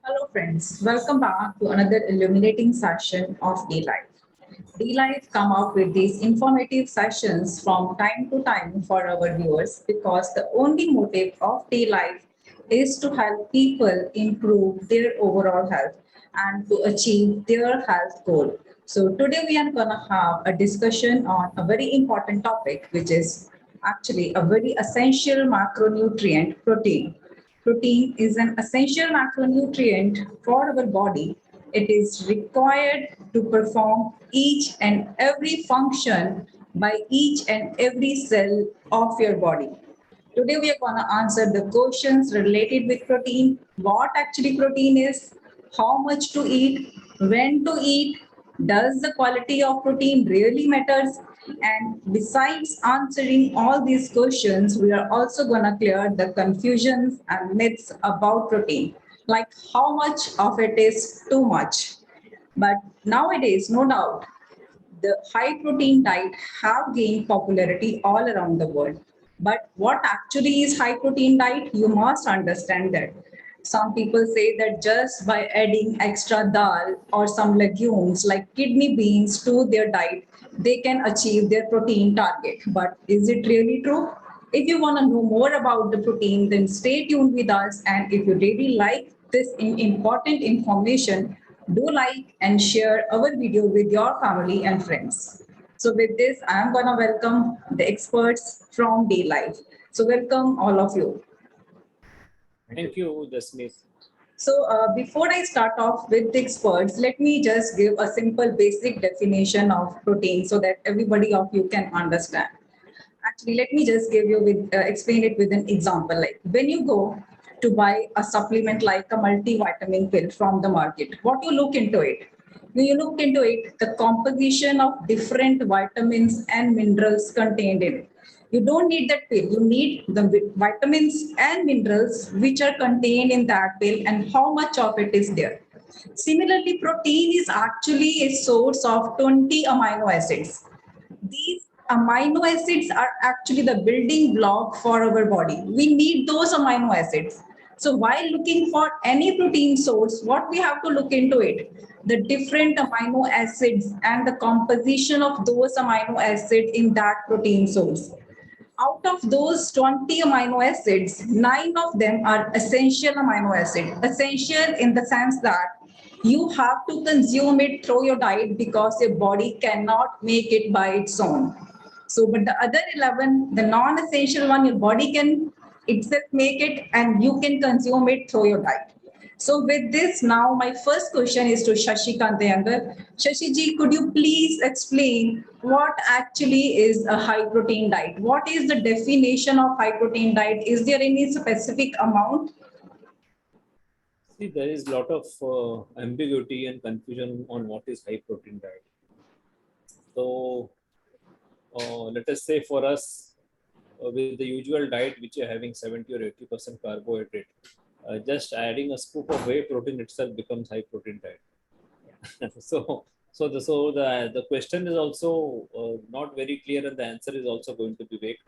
Hello, friends. Welcome back to another illuminating session of Day Life. Day Life come up with these informative sessions from time to time for our viewers because the only motive of Day Life is to help people improve their overall health and to achieve their health goal. So today we are gonna have a discussion on a very important topic, which is actually a very essential macronutrient, protein. Protein is an essential macronutrient for our body. It is required to perform each and every function by each and every cell of your body. Today we are going to answer the questions related with protein, what actually protein is, how much to eat, when to eat, does the quality of protein really matters? And besides answering all these questions, we are also going to clear the confusions and myths about protein, like how much of it is too much. But nowadays, no doubt, the high protein diet have gained popularity all around the world. But what actually is high protein diet? You must understand that. Some people say that just by adding extra dal or some legumes like kidney beans to their diet, they can achieve their protein target. But is it really true? If you want to know more about the protein, then stay tuned with us. And if you really like this important information, do like and share our video with your family and friends. So with this, I am gonna welcome the experts from Day Life. So welcome all of you. Thank you, Jasmeet. So before I start off with the experts, let me just give a simple basic definition of protein so that everybody of you can understand. Actually, let me just give you with explain it with an example. Like when you go to buy a supplement like a multivitamin pill from the market, what you look into it? When you look into it, the composition of different vitamins and minerals contained in it. You don't need that pill. You need the vitamins and minerals which are contained in that pill and how much of it is there. Similarly, protein is actually a source of 20 amino acids. These amino acids are actually the building block for our body. We need those amino acids. So while looking for any protein source, what we have to look into it, the different amino acids and the composition of those amino acids in that protein source. Out of those 20 amino acids, 9 of them are essential amino acids. Essential in the sense that you have to consume it through your diet because your body cannot make it by its own. So, but the other 11, the non essential one, your body can itself make it and you can consume it through your diet. So with this, now my first question is to Shashikant Iyengar. Shashi ji, could you please explain what actually is a high protein diet? What is the definition of high protein diet? Is there any specific amount? See, there is a lot of ambiguity and confusion on what is high protein diet. So, let us say for us, with the usual diet which are having 70 or 80% carbohydrate, just adding a scoop of whey protein itself becomes high protein diet. So the question is also not very clear, and the answer is also going to be vague.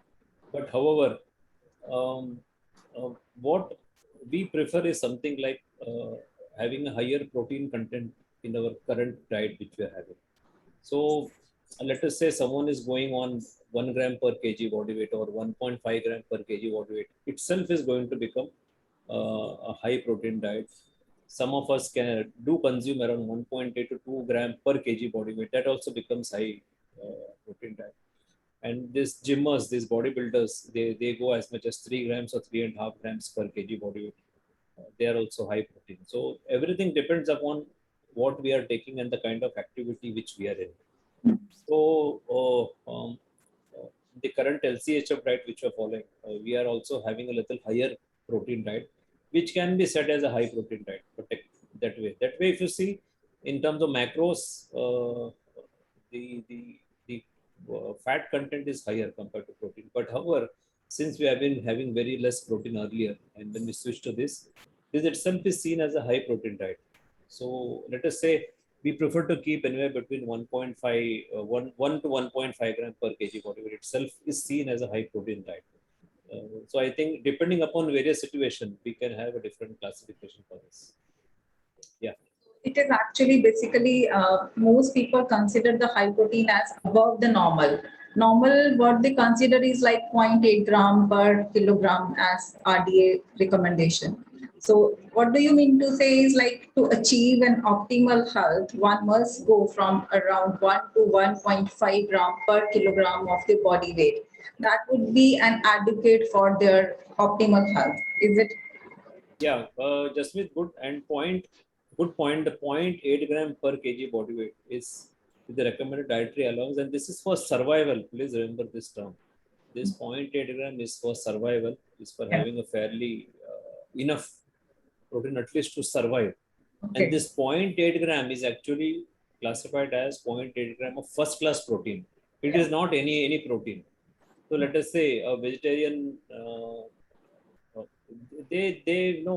But however, um, what we prefer is something like having a higher protein content in our current diet which we are having. So let us say someone is going on 1 gram per kg body weight or 1.5 gram per kg body weight itself is going to become a high protein diet. Some of us can do consume around 1.8 to 2 gram per kg body weight. That also becomes high protein diet. And these gymmers, these bodybuilders, they go as much as 3 grams or 3.5 grams per kg body weight. They are also high protein. So everything depends upon what we are taking and the kind of activity which we are in. So the current LCHF diet which we are following, we are also having a little higher protein diet, which can be said as a high protein diet. Protect that way. That way, if you see in terms of macros, the fat content is higher compared to protein. But however, since we have been having very less protein earlier, and when we switch to this itself is seen as a high protein diet. So let us say we prefer to keep anywhere between 1.5, 1 to 1.5 gram per kg body weight itself is seen as a high protein diet. So I think depending upon various situations, we can have a different classification for this. Yeah. It is actually basically most people consider the high protein as above the normal. Normal, what they consider is like zero point 0.8 gram per kilogram as RDA recommendation. So, what do you mean to say is like to achieve an optimal health, one must go from around 1 to 1.5 gram per kilogram of the body weight. That would be an adequate for their optimal health. Is it? Yeah, Jasmeet, good and point. Good point. The 0.8 gram per kg body weight is the recommended dietary allowance, and this is for survival. Please remember this term. This 0.8 gram is for survival. Is for Yeah. having a fairly enough protein at least to survive. And Okay. this 0.8 gram is actually classified as 0.8 gram of first class protein. It Yeah. is not any protein. So let us say a vegetarian. Uh, they know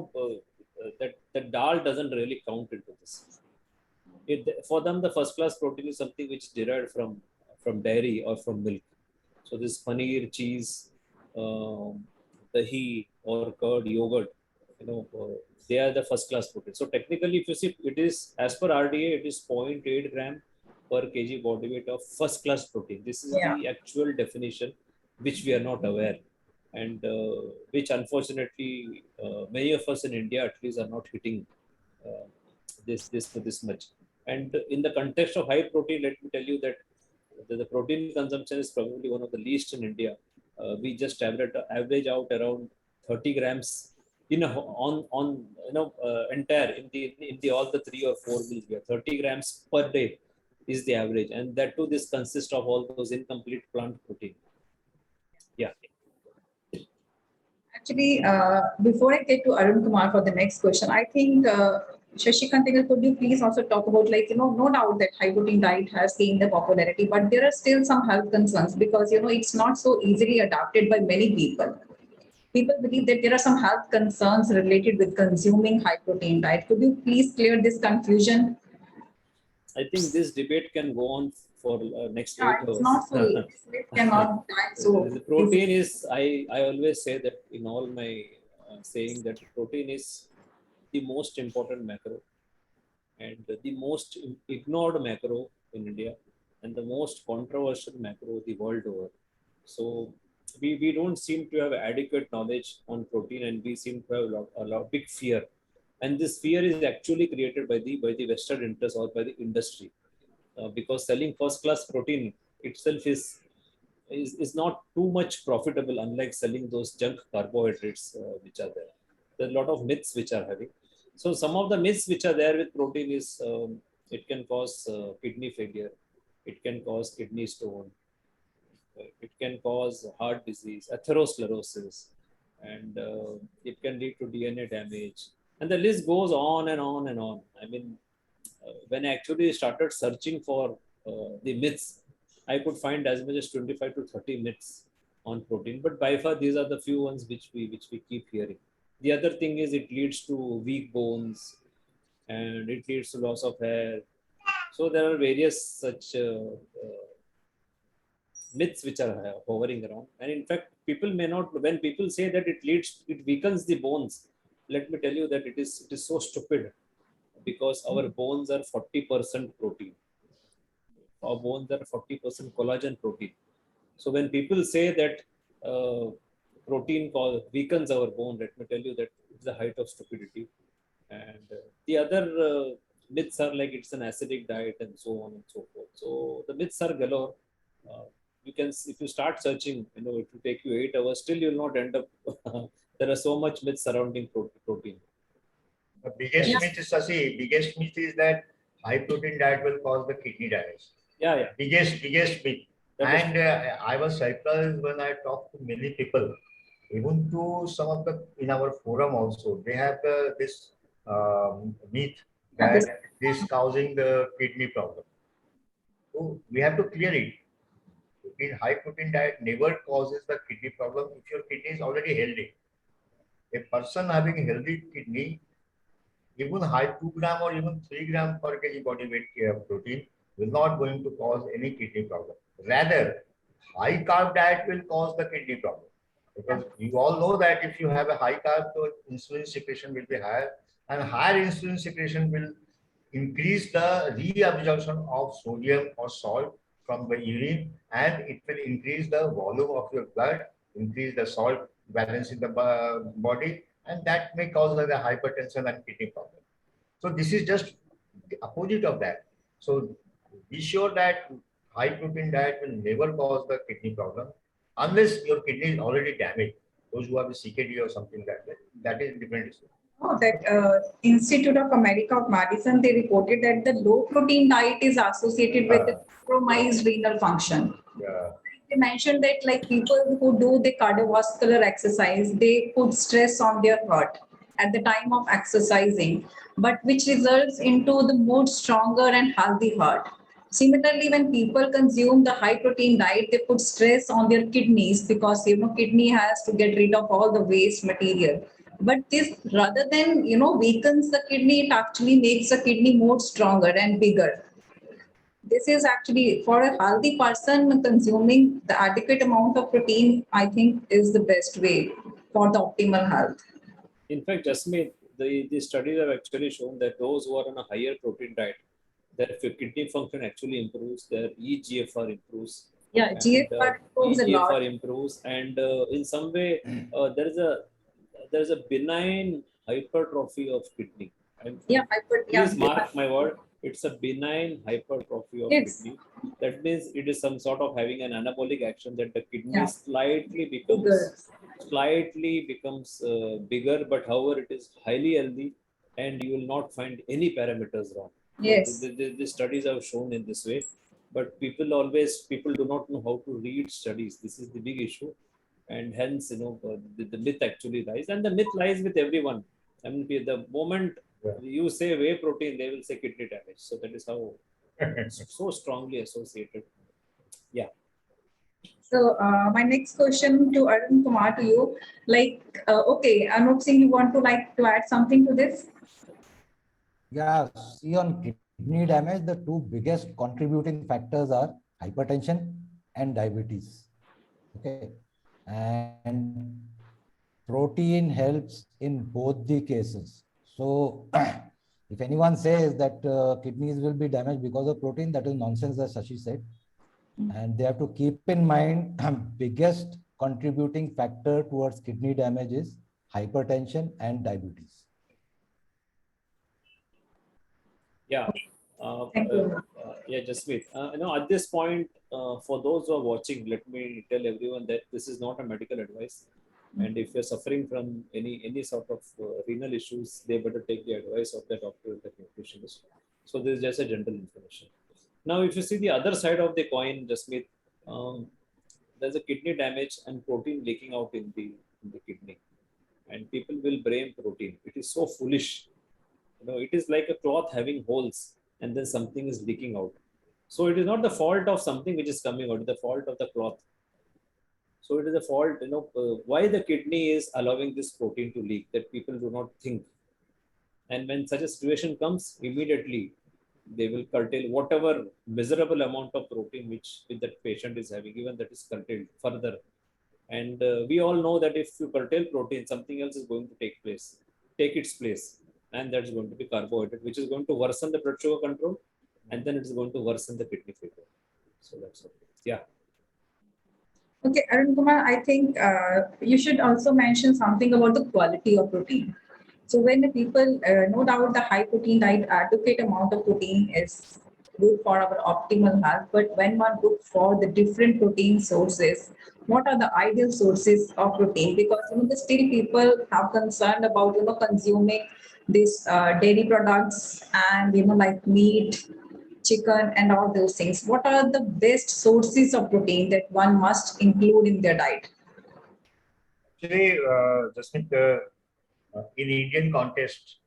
that dal doesn't really count into this. For them, the first class protein is something which is derived from dairy or from milk. So this paneer, cheese, dahi or curd, yogurt, they are the first class protein. So technically, if you see, it is as per RDA, it is 0.8 gram per kg body weight of first class protein. This is the Yeah. actual definition, which we are not aware, and which unfortunately many of us in India at least are not hitting uh, this much. And in the context of high protein, let me tell you that the protein consumption is probably one of the least in India. We just average out around 30 grams on entire in the all the 3 or 4 meals. We have 30 grams per day is the average, and that too this consists of all those incomplete plant protein. Yeah. Actually, before I get to Arun Kumar for the next question, I think Shashikant, could you please also talk about like, no doubt that high protein diet has gained the popularity, but there are still some health concerns because, it's not so easily adopted by many people. People believe that there are some health concerns related with consuming high protein diet. Could you please clear this confusion? I think this debate can go on for next Yeah, 8 it's hours. not so, it cannot die so The easily. protein is, I always say that in all my saying that protein is the most important macro and the most ignored macro in India and the most controversial macro the world over. So we don't seem to have adequate knowledge on protein, and we seem to have a lot big fear. And this fear is actually created by the vested interest or by the industry, because selling first class protein itself is not too much profitable, unlike selling those junk carbohydrates which are there. There are a lot of myths which are having. So some of the myths which are there with protein is it can cause kidney failure, it can cause kidney stone, it can cause heart disease, atherosclerosis, and it can lead to DNA damage. And the list goes on and on and on. I mean, when I actually started searching for the myths, I could find as much as 25 to 30 myths on protein. But by far, these are the few ones which we keep hearing. The other thing is it leads to weak bones and it leads to loss of hair. So there are various such myths which are hovering around. And in fact, people may not, when people say that it weakens the bones, let me tell you that it is so stupid, because our bones are 40% protein. Our bones are 40% collagen protein. So when people say that uh, weakens our bone, let me tell you that it's the height of stupidity. And the other myths are like it's an acidic diet and so on and so forth. So the myths are galore. Uh, you can, if you start searching, it will take you 8 hours. Still, you will not end up. There are so much myths surrounding protein. The biggest Yes. myth is, Sasi, biggest myth is that high protein diet will cause the kidney damage. Yeah, yeah. Biggest myth. That is, And I was surprised when I talked to many people, even to some of the in our forum also. They have this myth Yeah, that this causing the kidney problem. So we have to clear it. In high protein diet never causes the kidney problem if your kidney is already healthy. A person having a healthy kidney, even high 2 gram or even 3 gram per kg body weight protein will not going to cause any kidney problem. Rather, high carb diet will cause the kidney problem. Because you all know that if you have a high carb, the insulin secretion will be higher and higher insulin secretion will increase the reabsorption of sodium or salt from the urine, and it will increase the volume of your blood, increase the salt balance in the body, and that may cause like the hypertension and kidney problem. So this is just the opposite of that. So be sure that high protein diet will never cause the kidney problem unless your kidney is already damaged. Those who have a CKD or something like that, that is different issue. Oh, that Institute of America of Medicine, they reported that the low protein diet is associated with the compromised renal function. Yeah. They mentioned that like people who do the cardiovascular exercise, they put stress on their heart at the time of exercising, but which results into the more stronger and healthy heart. Similarly, when people consume the high protein diet, they put stress on their kidneys because kidney has to get rid of all the waste material. But this rather than weakens the kidney, it actually makes the kidney more stronger and bigger. This is actually for a healthy person consuming the adequate amount of protein, I think is the best way for the optimal health. In fact, Jasmeet, the studies have actually shown that those who are on a higher protein diet, their kidney function actually improves, their EGFR improves, Yeah, and GFR improves a lot. EGFR improves, and in some way there is a benign hypertrophy of kidney. Yeah, Please mark my word. It's a benign hypertrophy of Yes. kidney. That means it is some sort of having an anabolic action that the kidney Yeah. slightly Bigger. becomes bigger, but however it is highly healthy, and you will not find any parameters wrong. Yes. The studies have shown in this way, but people do not know how to read studies. This is the big issue, and hence the myth actually lies, and the myth lies with everyone. I mean, the moment you say whey protein, they will say kidney damage. So that is how so strongly associated. Yeah. So my next question to Arun Kumar to you, okay, Anup Singh, you want to add something to this? Yeah, see, on kidney damage, the two biggest contributing factors are hypertension and diabetes. Okay, and protein helps in both the cases. So if anyone says that kidneys will be damaged because of protein, that is nonsense, as Shashi said. And they have to keep in mind biggest contributing factor towards kidney damage is hypertension and diabetes. Yeah. Thank you. Yeah, Jasmeet. At this point, for those who are watching, let me tell everyone that this is not a medical advice. And if you're suffering from any sort of renal issues, they better take the advice of the doctor or the nutritionist. So this is just a general information. Now, if you see the other side of the coin, Jasmeet, there's a kidney damage and protein leaking out in the kidney, and people will blame protein. It is so foolish. It is like a cloth having holes, and then something is leaking out. So it is not the fault of something which is coming out; it's the fault of the cloth. So it is a fault, why the kidney is allowing this protein to leak that people do not think. And when such a situation comes, immediately they will curtail whatever miserable amount of protein which that patient is having, even that is curtailed further. And we all know that if you curtail protein, something else is going to take its place. And that's going to be carbohydrate, which is going to worsen the blood sugar control, and then it is going to worsen the kidney failure. So that's okay. Yeah. Okay, Arun Kumar, I think you should also mention something about the quality of protein. So when the people, no doubt the high protein diet, adequate amount of protein is good for our optimal health. But when one looks for the different protein sources, what are the ideal sources of protein? Because still people have concern about consuming these dairy products and like meat, chicken, and all those things. What are the best sources of protein that one must include in their diet? Actually, Jasmeet, in Indian context,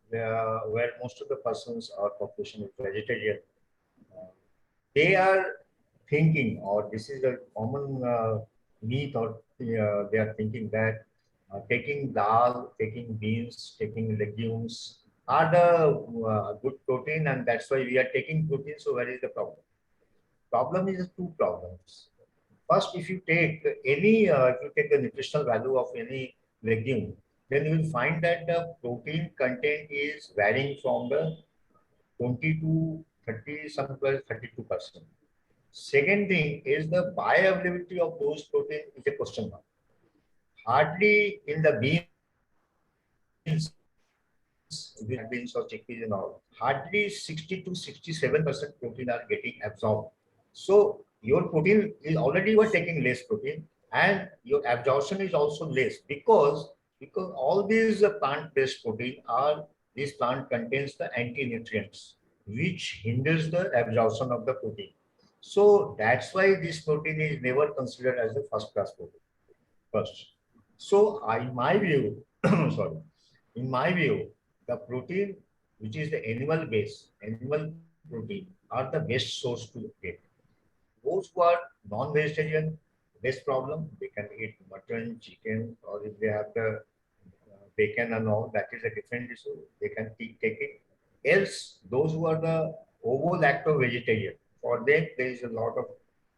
where most of the persons or population is vegetarian, they are thinking, or this is a common myth, or they are thinking that taking dal, taking beans, taking legumes are the good protein, and that's why we are taking protein. So where is the problem? Problem is two problems. First, if you take the nutritional value of any legume, then you will find that the protein content is varying from the 20 to 30, somewhere 32%. Second thing is the bioavailability of those proteins is a question mark. Hardly in the beans, beans or chickpeas and all, hardly 60 to 67% protein are getting absorbed. So your protein is already you are taking less protein and your absorption is also less because all these plant-based protein are this plant contains the anti-nutrients which hinders the absorption of the protein. So that's why this protein is never considered as a first class protein first. So in my view, sorry, in my view, the protein which is the animal base, animal protein are the best source to get. Those who are non-vegetarian, less problem, they can eat mutton, chicken, or if they have the bacon and all, that is a different issue. They can keep taking. Else, those who are the ovo-lacto vegetarian, for them there is a lot of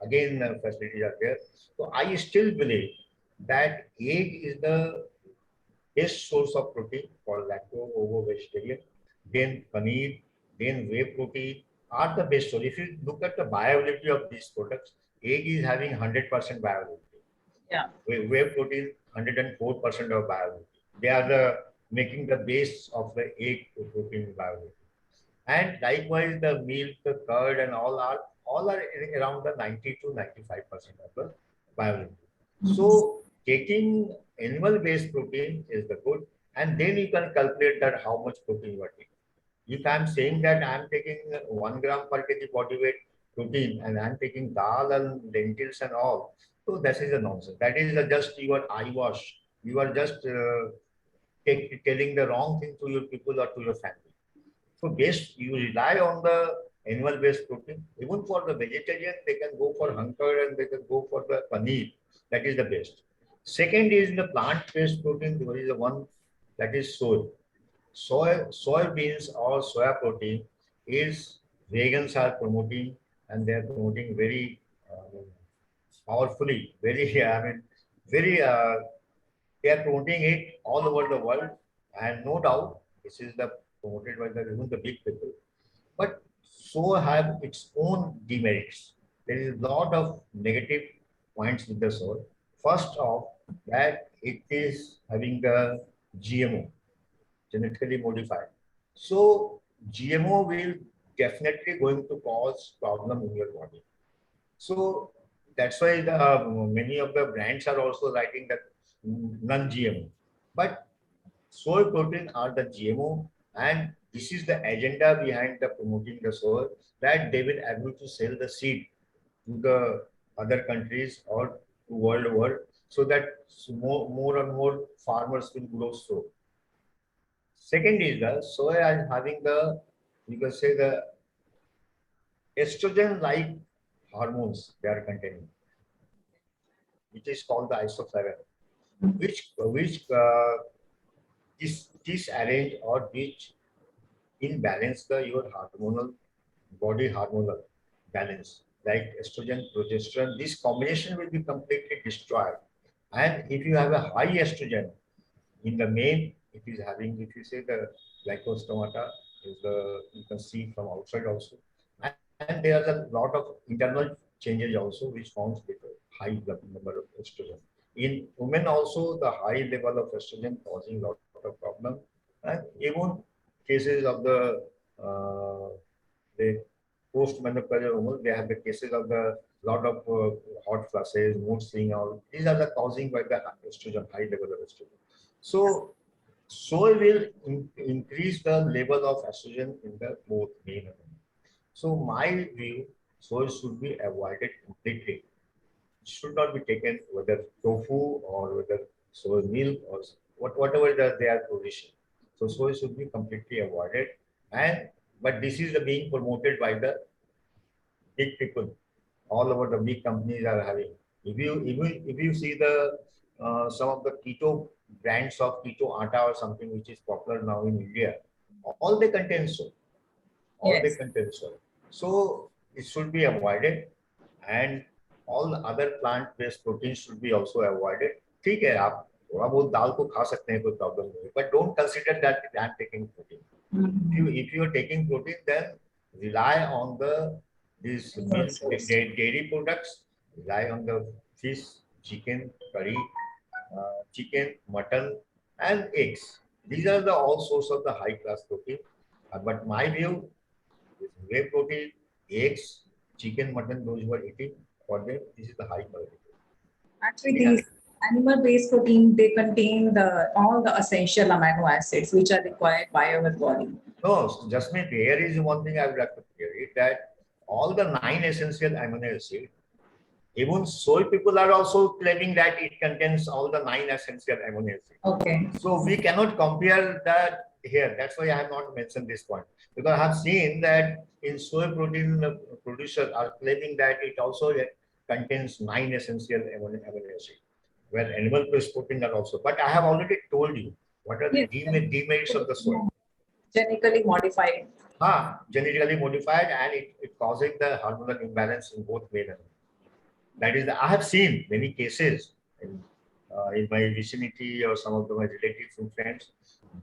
again facilities are there. So I still believe that egg is the best source of protein for lacto ovo vegetarian. Then paneer, then whey protein are the best source. If you look at the bioavailability of these products, egg is having 100% bioavailability. Yeah. Whey protein 104% of bioavailability. They are the making the base of the egg protein bioavailability. And likewise, the milk, the curd, and all are around the 90 to 95% of the bioavailability. So taking animal-based protein is the good, and then you can calculate that how much protein you are taking. If I'm saying that I'm taking 1 gram per kg body weight protein and I'm taking dal and lentils and all, so this is a nonsense. That is just your eyewash. You are just telling the wrong thing to your people or to your family. So based, you rely on the animal-based protein. Even for the vegetarian, they can go for hunker and they can go for the paneer. That is the best. Second is the plant-based protein. There is the one that is soy. Soybeans or soya protein is vegans are promoting and they are promoting very powerfully. Very, I mean, very. They are promoting it all over the world, and no doubt this is the promoted by the even the big people. But so have its own demerits. There is a lot of negative points with the soy. First off, that it is having the GMO, genetically modified. So GMO will definitely going to cause problem in your body. So that's why the many of the brands are also writing that non-GMO. But soy protein are the GMO, and this is the agenda behind the promoting the soy that they will able to sell the seed to the other countries or to world over so that more and more farmers will grow so. Second is the soy is having the you can say the estrogen like hormones they are containing, which is called the isoflavone, which disarrange or which imbalance the your hormonal body hormonal balance like estrogen, progesterone. This combination will be completely destroyed. And if you have a high estrogen in the main, it is having, if you say the glycostomata is the you can see from outside also. And there are a lot of internal changes also which forms with a high number of estrogen. In women also, the high level of estrogen causing a lot of problem. And even cases of the post-menopausal women, they have the cases of the lot of hot flushes, mood swing, all these are the causing by the estrogen, high level of estrogen. So soy will increase the level of estrogen in the both men and women. So my view, soy should be avoided completely. It should not be taken whether tofu or whether soy milk or whatever they are producing. So soy should be completely avoided. And but this is the being promoted by the big people. All over the big companies are having. If you see the some of the keto brands of keto atta or something which is popular now in India, all they contain soy. All they Yes. contain soy. So it should be avoided, and all other plant-based proteins should be also avoided. ठीक है आप थोड़ा बहुत दाल को खा सकते हैं, कोई प्रॉब्लम नहीं है, but don't consider that I am taking protein. If you are taking protein, then rely on these Animal milk, source. dairy products. Rely on the fish, chicken, curry, chicken, mutton, and eggs. These are the all source of the high class protein. But my view is whey protein, eggs, chicken, mutton. Those who are eating, for them this is the high quality. Actually, Yeah. these animal-based protein, they contain all the essential amino acids which are required by our body. No, just me. There is one thing I would like to clear it, that all the 9 essential amino acids, even soy people are also claiming that it contains all the 9 essential amino acids. Okay. So we cannot compare that here. That's why I have not mentioned this point, because I have seen that in soy protein, producers are claiming that it also contains 9 essential amino acids, where animal-based protein are also. But I have already told you what are the Yes. demerits of the soy. Genetically modified. Genetically modified, and it causing the hormonal imbalance in both male and female. That is, I have seen many cases in my vicinity or some of my relatives and friends.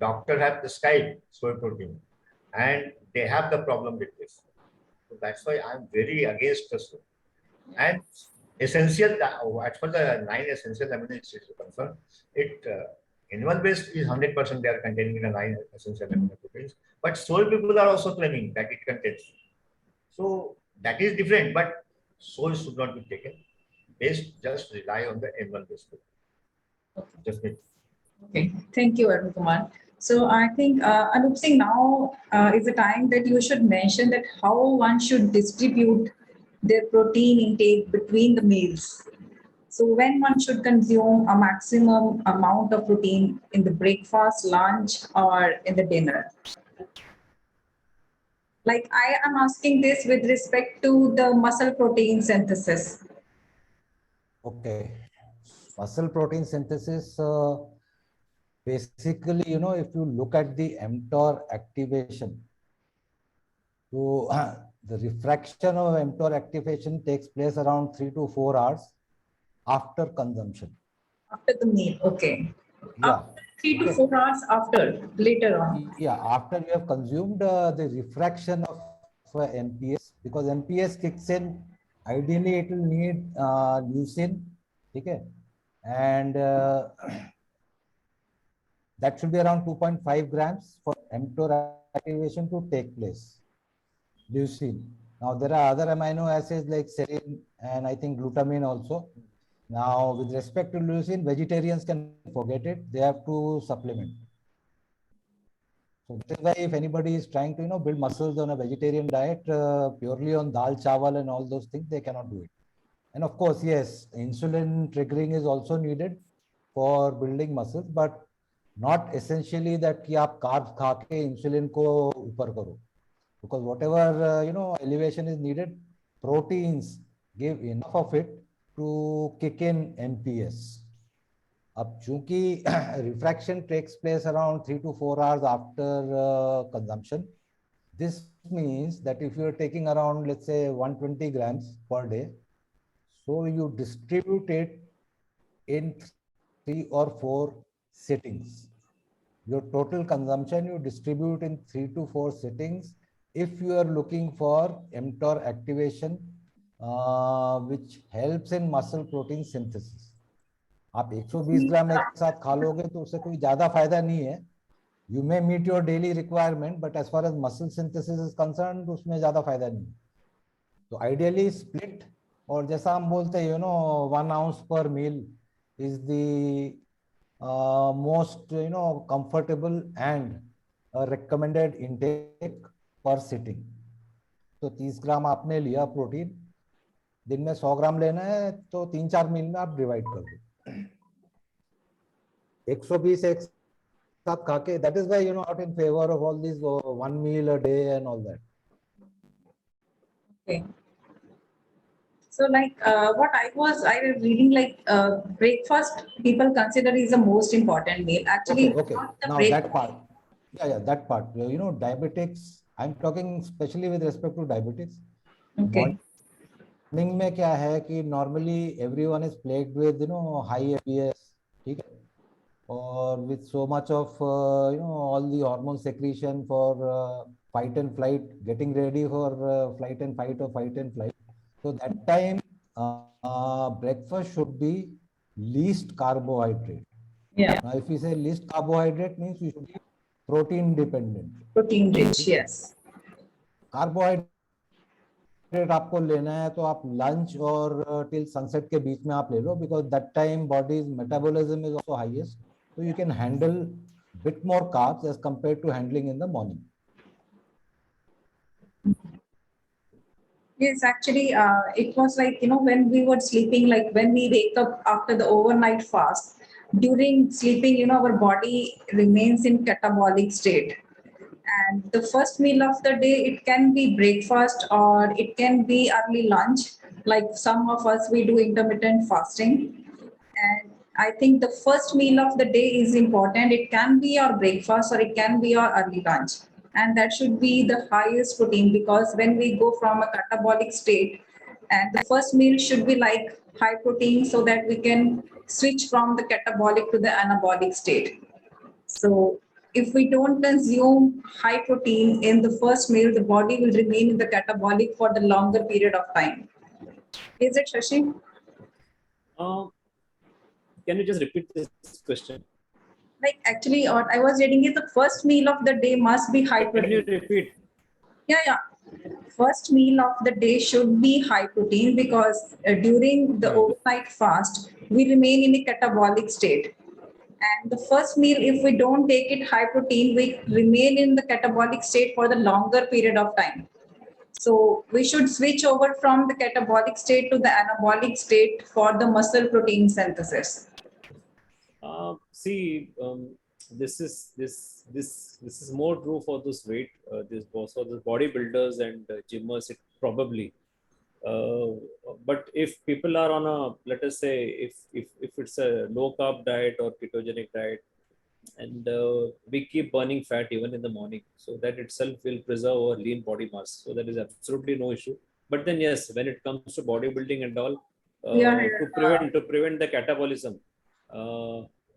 Doctor have prescribed soy protein, and they have the problem with this. So that's why I'm very against the soy. And essential, as far as the 9 essential amino acids are concerned, animal based is 100% they are containing the 9 essential amino proteins, but soy people are also claiming that it contains. So that is different, but soy should not be taken. Just rely on the animal based food. Just me. Okay. Thank you, Arun Kumar. So I think, Anup Singh, now is the time that you should mention that how one should distribute their protein intake between the meals. So when one should consume a maximum amount of protein in the breakfast, lunch, or in the dinner. Like I am asking this with respect to the muscle protein synthesis. Okay. Muscle protein synthesis, basically, if you look at the mTOR activation, so the refraction of mTOR activation takes place around 3 to 4 hours after consumption. After the meal, okay. Yeah. After 3 to 4 hours after, later on. Yeah, after you have consumed the refraction of MPS, because MPS kicks in, ideally it will need leucine, okay, and that should be around 2.5 grams for mTOR activation to take place. Leucine. Now there are other amino acids like serine and I think glutamine also. Now with respect to leucine, vegetarians can forget it. They have to supplement. So that is why if anybody is trying to build muscles on a vegetarian diet, purely on dal chawal and all those things, they cannot do it. And of course, yes, insulin triggering is also needed for building muscles, but not essentially that कि आप carbs खा के insulin को ऊपर करो, because whatever elevation is needed, proteins give enough of it to kick in MPS. अब चूंकि refraction takes place around 3 to 4 hours after consumption, this means that if you are taking around, let's say, 120 grams per day, so you distribute it in 3 or 4 sittings. Your total consumption you distribute in 3 to 4 sittings if you are looking for mTOR activation, which helps in muscle protein synthesis. आप 120 ग्राम एक साथ खा लोगे तो उससे कोई ज्यादा फायदा नहीं है. You may meet your daily requirement, but as far as muscle synthesis is concerned, उसमें ज्यादा फायदा नहीं. तो ideally split, और जैसा हम बोलते हैं 1 ounce per meal is the most comfortable and recommended intake per sitting. तो 30 ग्राम आपने लिया प्रोटीन, दिन में 100 ग्राम लेना है तो 3-4 मील में आप डिवाइड कर दो. 120 एक साथ खा के, that is why not in favor of all these 1 meal a day and all that. Okay. So like what I was reading, like breakfast people consider is the most important meal. Actually, Okay. not the Now breakfast. that part. Yeah, that part. Diabetics, I'm talking especially with respect to diabetics. Okay. Morning में क्या है कि normally everyone is plagued with high MPS, ठीक है? or with so much of all the hormone secretion for fight and flight, getting ready for flight and fight or fight and flight. So that time breakfast should be least carbohydrate. Yeah, Now, if we say least carbohydrate means we should be protein dependent. protein rich, yes. Carbohydrate आपको लेना है तो आप lunch और till sunset के बीच में आप ले लो, because that time body's metabolism is also highest, so you can handle bit more carbs as compared to handling in the morning. Yes, actually, it was like, when we were sleeping, like when we wake up after the overnight fast, during sleeping, our body remains in catabolic state. And the first meal of the day, it can be breakfast or it can be early lunch. Like some of us, we do intermittent fasting. And I think the first meal of the day is important. It can be your breakfast or it can be your early lunch. And that should be the highest protein, because when we go from a catabolic state, and the first meal should be like high protein so that we can switch from the catabolic to the anabolic state. So if we don't consume high protein in the first meal, the body will remain in the catabolic for the longer period of time. Is it, Shashi? Can you just repeat this question? Like actually, what I was reading is the first meal of the day must be high Can you protein. repeat? Yeah. First meal of the day should be high protein, because during the overnight fast, we remain in a catabolic state. And the first meal, if we don't take it high protein, we remain in the catabolic state for the longer period of time. So we should switch over from the catabolic state to the anabolic state for the muscle protein synthesis. See, this is more true for this weight, this for the bodybuilders and gymmers. It probably, but if people are on a, let us say, if it's a low carb diet or ketogenic diet, and we keep burning fat even in the morning, so that itself will preserve our lean body mass. So that is absolutely no issue. But then yes, when it comes to bodybuilding and all, to prevent the catabolism,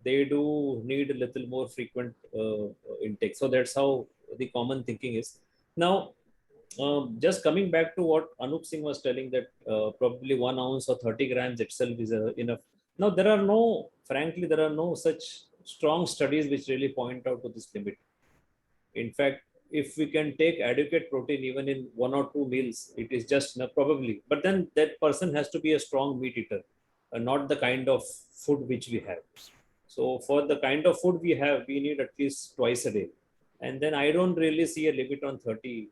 they do need a little more frequent intake. So that's how the common thinking is. Now, just coming back to what Anup Singh was telling, that probably 1 ounce or 30 grams itself is enough. Now, frankly, there are no such strong studies which really point out to this limit. In fact, if we can take adequate protein even in 1 or 2 meals, it is just enough, probably. But then that person has to be a strong meat eater, not the kind of food which we have. So for the kind of food we have, we need at least twice a day. And then I don't really see a limit on 30.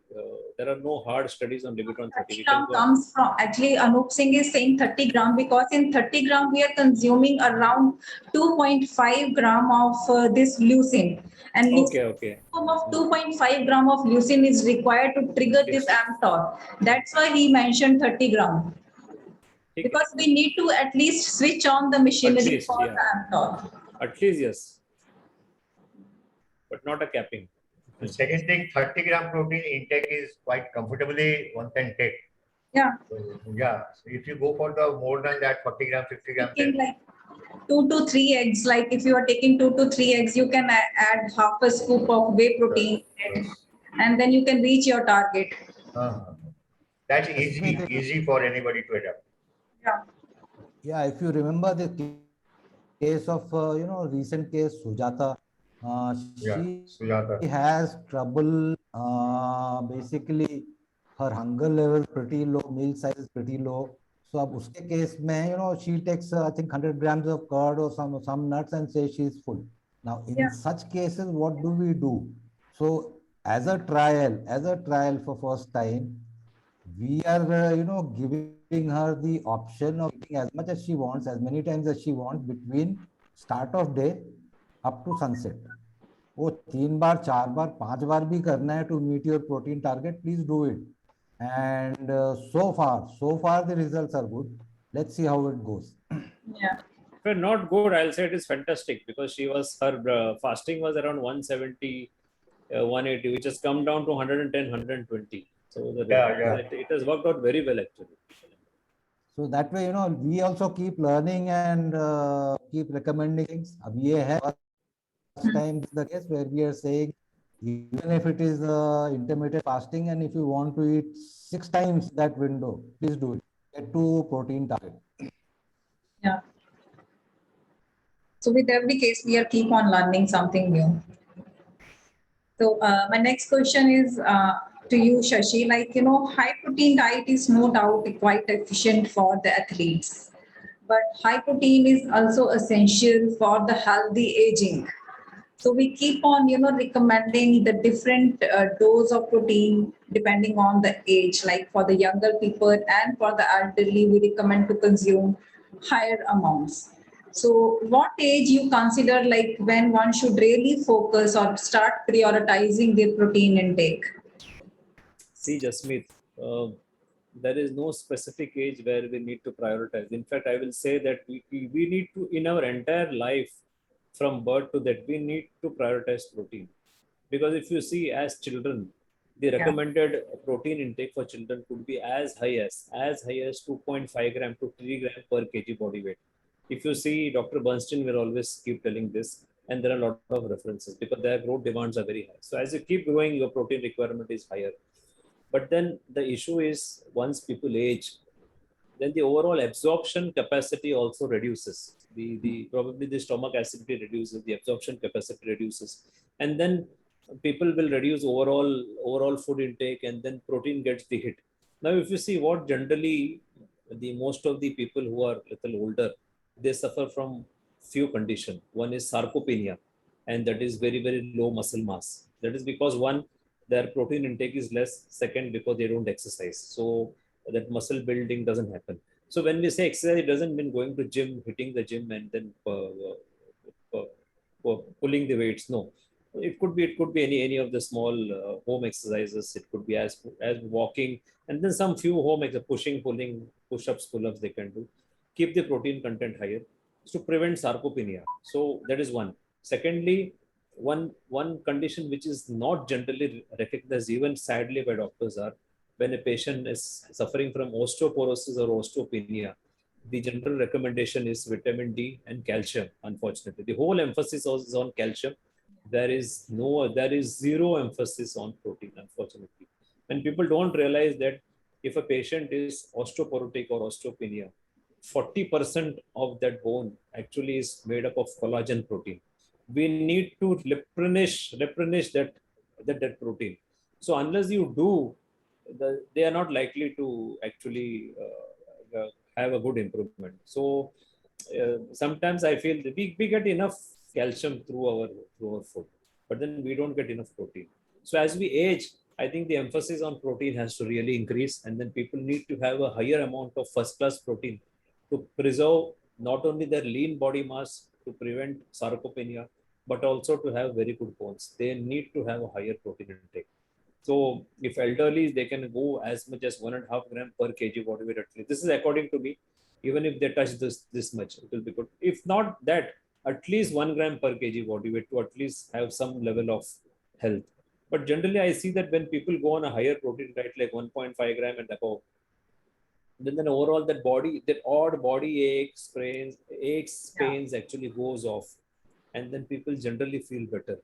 There are no hard studies on limit on 30. 30 gram comes from, actually Anup Singh is saying 30 gram, because in 30 gram we are consuming around 2.5 gram of this leucine. And Okay. of 2.5 gram of leucine is required to trigger this mTOR. That's why he mentioned 30 gram. Because we need to at least switch on the machinery for the mTOR. At least, yes. But not a capping. The second thing, 30 gram protein intake is quite comfortably one can take. Yeah. So if you go for the more than that, 40 gram, 50 gram. Like 2 to 3 eggs, like if you are taking 2 to 3 eggs, you can add half a scoop of whey protein, and then you can reach your target. That's easy for anybody to adapt. Yeah, if you remember the case of recent case Sujata, she has trouble. Basically, her hunger level is pretty low, meal size is pretty low. So ab uske case mein, she takes I think 100 grams of curd or some nuts and says she is full. Now in such cases, what do we do? So as a trial for first time, we are giving her the option of eating as much as she wants, as many times as she wants, between start of day up to sunset. वो 3 बार 4 बार 5 बार भी करना है to meet your protein target, please do it. And so far the results are good. Let's see how it goes. Well, not good, I'll say it is fantastic, because her fasting was around 170, 180, which has come down to 110, 120. So it has worked out very well actually. So that way, we also keep learning and keep recommending things. अब ये है time the case where we are saying even if it is intermittent fasting and if you want to eat 6 times that window, please do it. Get to protein target. Yeah. So with every case, we are keep on learning something new. So my next question is to you, Shashi. Like, high protein diet is no doubt quite efficient for the athletes, but high protein is also essential for the healthy aging. So we keep on, recommending the different dose of protein depending on the age. Like for the younger people and for the elderly, we recommend to consume higher amounts. So what age you consider like when one should really focus or start prioritizing their protein intake? See, Jasmeet, there is no specific age where we need to prioritize. In fact, I will say that we need to, in our entire life, from birth to that, we need to prioritize protein. Because if you see as children, the Yeah. recommended protein intake for children could be as high as 2.5 gram to 3 gram per kg body weight. If you see, Dr. Bernstein will always keep telling this, and there are a lot of references because their growth demands are very high. So as you keep growing, your protein requirement is higher. But then the issue is once people age, then the overall absorption capacity also reduces. The probably the stomach acidity reduces, the absorption capacity reduces, and then people will reduce overall food intake, and then protein gets the hit. Now, if you see what generally the most of the people who are little older, they suffer from few conditions. One is sarcopenia, and that is very low muscle mass. That is because one, their protein intake is less. Second, because they don't exercise. So that muscle building doesn't happen. So when we say exercise, it doesn't mean going to gym, hitting the gym, and then pulling the weights. No, it could be any of the small home exercises. It could be as walking, and then some few home pushing, pulling, push-ups, pull-ups they can do. Keep the protein content higher to prevent sarcopenia. So that is one. Secondly, one condition which is not generally recognized, even sadly by doctors, are when a patient is suffering from osteoporosis or osteopenia, the general recommendation is vitamin D and calcium. Unfortunately, the whole emphasis is on calcium. There is zero emphasis on protein, unfortunately. And people don't realize that if a patient is osteoporotic or osteopenia, 40% of that bone actually is made up of collagen protein. We need to replenish that protein. So unless you do, they are not likely to actually have a good improvement. So sometimes I feel that we get enough calcium through our food, but then we don't get enough protein. So as we age, I think the emphasis on protein has to really increase, and then people need to have a higher amount of first class protein to preserve not only their lean body mass to prevent sarcopenia, but also to have very good bones. They need to have a higher protein intake. So if elderly, they can go as much as 1.5 gram per kg body weight at least. This is according to me. Even if they touch this much, it will be good. If not that, at least 1 gram per kg body weight to at least have some level of health. But generally, I see that when people go on a higher protein diet, like 1.5 gram and above, then overall that odd body Yeah. pains actually goes off, and then people generally feel better.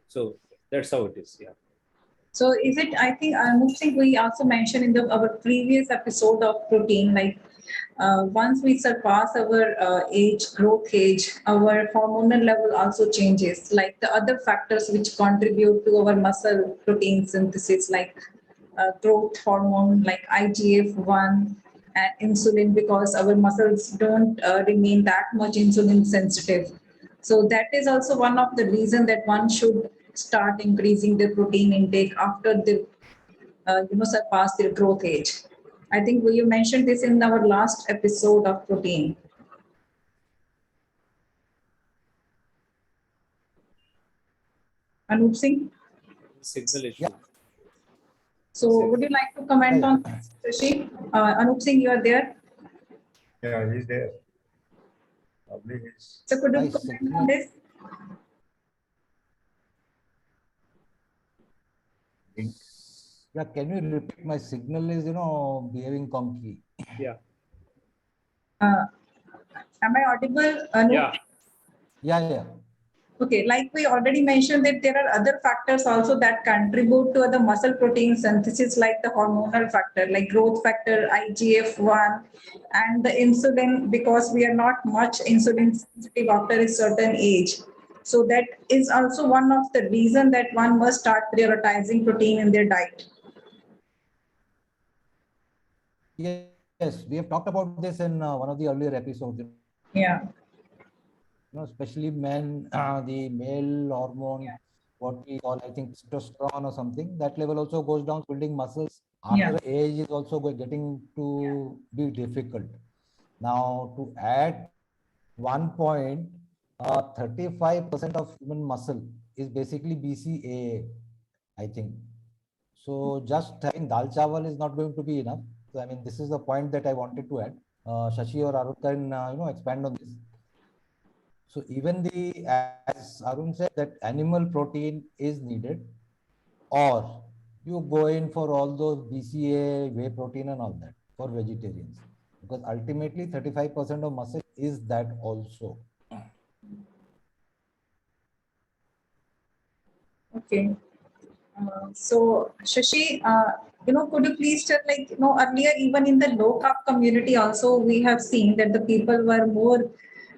So that's how it is. Yeah. So is it, I think, Mukti, we also mentioned in our previous episode of protein, like once we surpass our growth age, our hormonal level also changes. Like the other factors which contribute to our muscle protein synthesis, like growth hormone, like IGF-1 and insulin, because our muscles don't remain that much insulin sensitive. So that is also one of the reason that one should start increasing their protein intake after they surpass their growth age. I think you mentioned this in our last episode of protein. Anup Singh. Signal Yeah. issue. So would you like to comment on this, Shashi? Anup Singh, you are there. Yeah, he's there. Probably he's. So could My you comment on signal, this? yeah, can you repeat? My signal is, behaving conky. Yeah. Am I audible, Anup? Yeah. Yeah. Okay, like we already mentioned that there are other factors also that contribute to the muscle protein synthesis, like the hormonal factor, like growth factor, IGF-1, and the insulin, because we are not much insulin sensitive after a certain age. So that is also one of the reason that one must start prioritizing protein in their diet. Yes, we have talked about this in one of the earlier episodes. Yeah. Especially men, the male hormone, what we call, I think, testosterone or something, that level also goes down, building muscles Yeah. after age is also getting to be difficult. Now, to add one point, 35% of human muscle is basically BCAA, I think. So just having dal chawal is not going to be enough. So, I mean, this is the point that I wanted to add. Shashi or Arun can, expand on this. So even as Arun said, that animal protein is needed, or you go in for all those BCA, whey protein and all that for vegetarians. Because ultimately 35% of muscle is that also. Okay. So Shashi, could you please tell, like, earlier even in the low carb community also we have seen that the people were more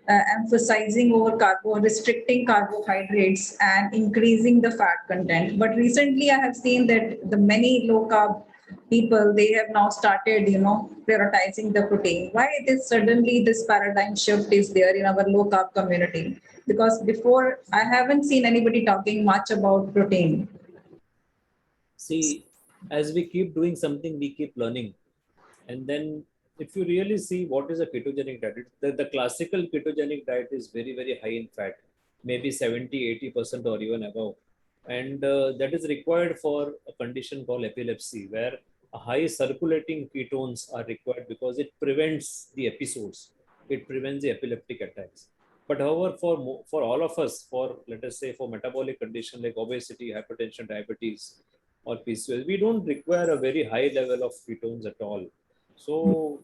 emphasizing over restricting carbohydrates and increasing the fat content. But recently I have seen that the many low carb people, they have now started, prioritizing the protein. Why this suddenly this paradigm shift is there in our low carb community? Because before I haven't seen anybody talking much about protein. See, as we keep doing something, we keep learning. And then if you really see what is a ketogenic diet, the classical ketogenic diet is very, very high in fat, maybe 70-80% or even above. And that is required for a condition called epilepsy, where a high circulating ketones are required because it prevents the episodes. It prevents the epileptic attacks. But however, for all of us, for let us say for metabolic condition like obesity, hypertension, diabetes, or PCOS, we don't require a very high level of ketones at all. So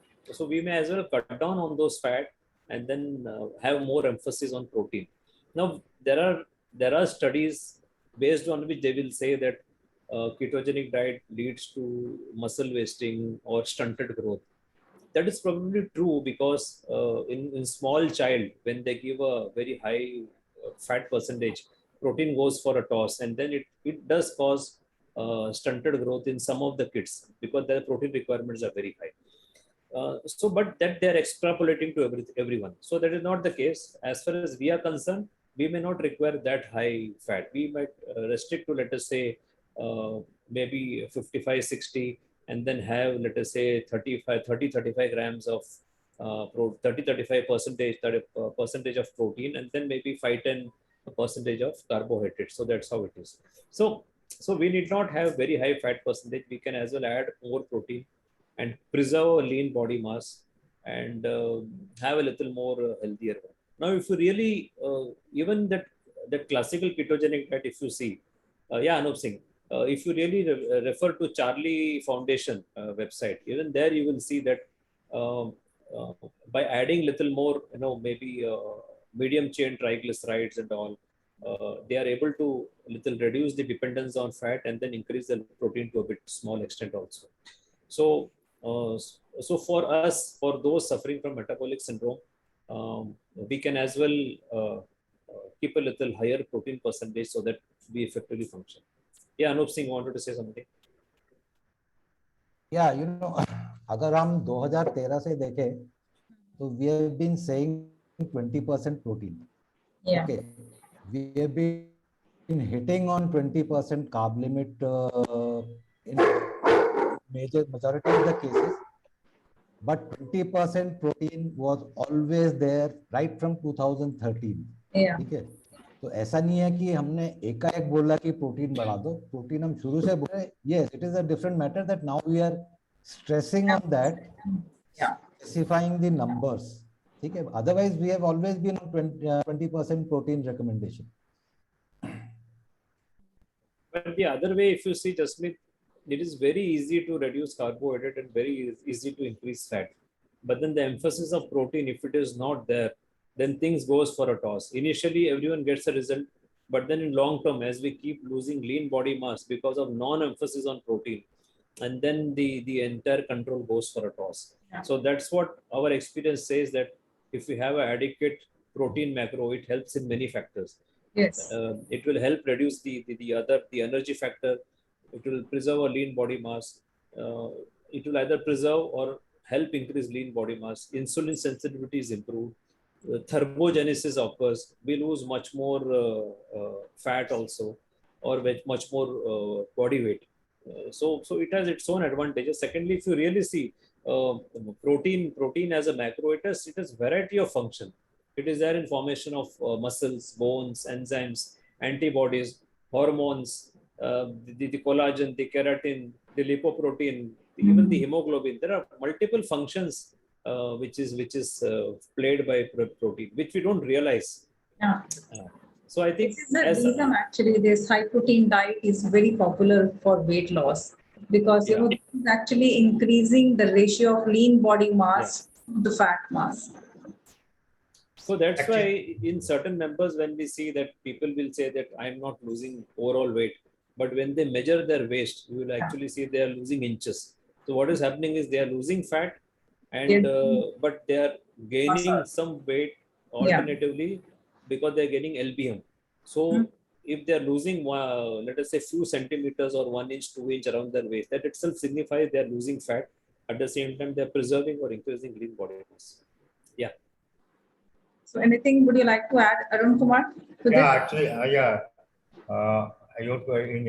we may as well cut down on those fat and then have more emphasis on protein. Now there are studies based on which they will say that ketogenic diet leads to muscle wasting or stunted growth. That is probably true because in small child, when they give a very high fat percentage, protein goes for a toss, and then it does cause stunted growth in some of the kids because their protein requirements are very high. But that they're extrapolating to everyone. So that is not the case. As far as we are concerned, we may not require that high fat. We might restrict to, let us say, maybe 55, 60, and then have, let us say, 35 grams of 35 percentage of protein, and then maybe 5-10 percentage of carbohydrates. So that's how it is. So we need not have very high fat percentage. We can as well add more protein and preserve a lean body mass and have a little more healthier one. Now, if you really, even that classical ketogenic diet, if you see, Anup Singh, if you really refer to Charlie Foundation website, even there you will see that um, uh, by adding little more, maybe medium chain triglycerides and all, they are able to little reduce the dependence on fat and then increase the protein to a bit small extent also. So, for us, for those suffering from metabolic syndrome, we can as well keep a little higher protein percentage so that we effectively function. Yeah, Anup Singh wanted to say something. Yeah, अगर हम 2013 से देखें, so we have been saying 20% protein. Yeah. Okay, we have been hitting on 20% carb limit in majority of the cases, but 20% protein was always there right from 2013. Yeah. ठीक है, तो ऐसा नहीं है कि हमने एकाएक बोला कि प्रोटीन बढ़ा दो. प्रोटीन हम शुरू से बोले. Yes, it is a different matter that now we are stressing on that, specifying the numbers. ठीक है, otherwise we have always been on 20% protein recommendation. But the other way, if you see, Jasmeet, it is very easy to reduce carbohydrate and very easy to increase fat. But then the emphasis of protein, if it is not there, then things goes for a toss. Initially, everyone gets a result, but then in long term, as we keep losing lean body mass because of non-emphasis on protein, and then the entire control goes for a toss. Yeah. So that's what our experience says, that if we have an adequate protein macro, it helps in many factors. Yes. It will help reduce the energy factor. It will preserve a lean body mass. It will either preserve or help increase lean body mass. Insulin sensitivity is improved. Thermogenesis occurs. We lose much more fat also, or much more body weight. So it has its own advantages. Secondly, if you really see protein as a macro, it has variety of function. It is there in formation of muscles, bones, enzymes, antibodies, hormones, the collagen, the keratin, the lipoprotein, even the hemoglobin. There are multiple functions which is played by protein, which we don't realize. Yeah. So I think This is the as reason actually this high protein diet is very popular for weight loss, because you Yeah. know this is actually increasing the ratio of lean body mass to the fat mass. So that's why Actually- in certain members, when we see that people will say that I'm not losing overall weight, but when they measure their waist, you will actually see they are losing inches. So what is happening is they are losing fat, and but they are gaining Muscle. some weight Yeah. alternatively because they are getting LBM. So if they are losing, let us say, few centimeters or 1 inch, 2 inch around their waist, that itself signifies they are losing fat. At the same time, they are preserving or increasing lean body mass. Yeah. So anything would you like to add, Arun Kumar, to Yeah, this? actually, I wrote in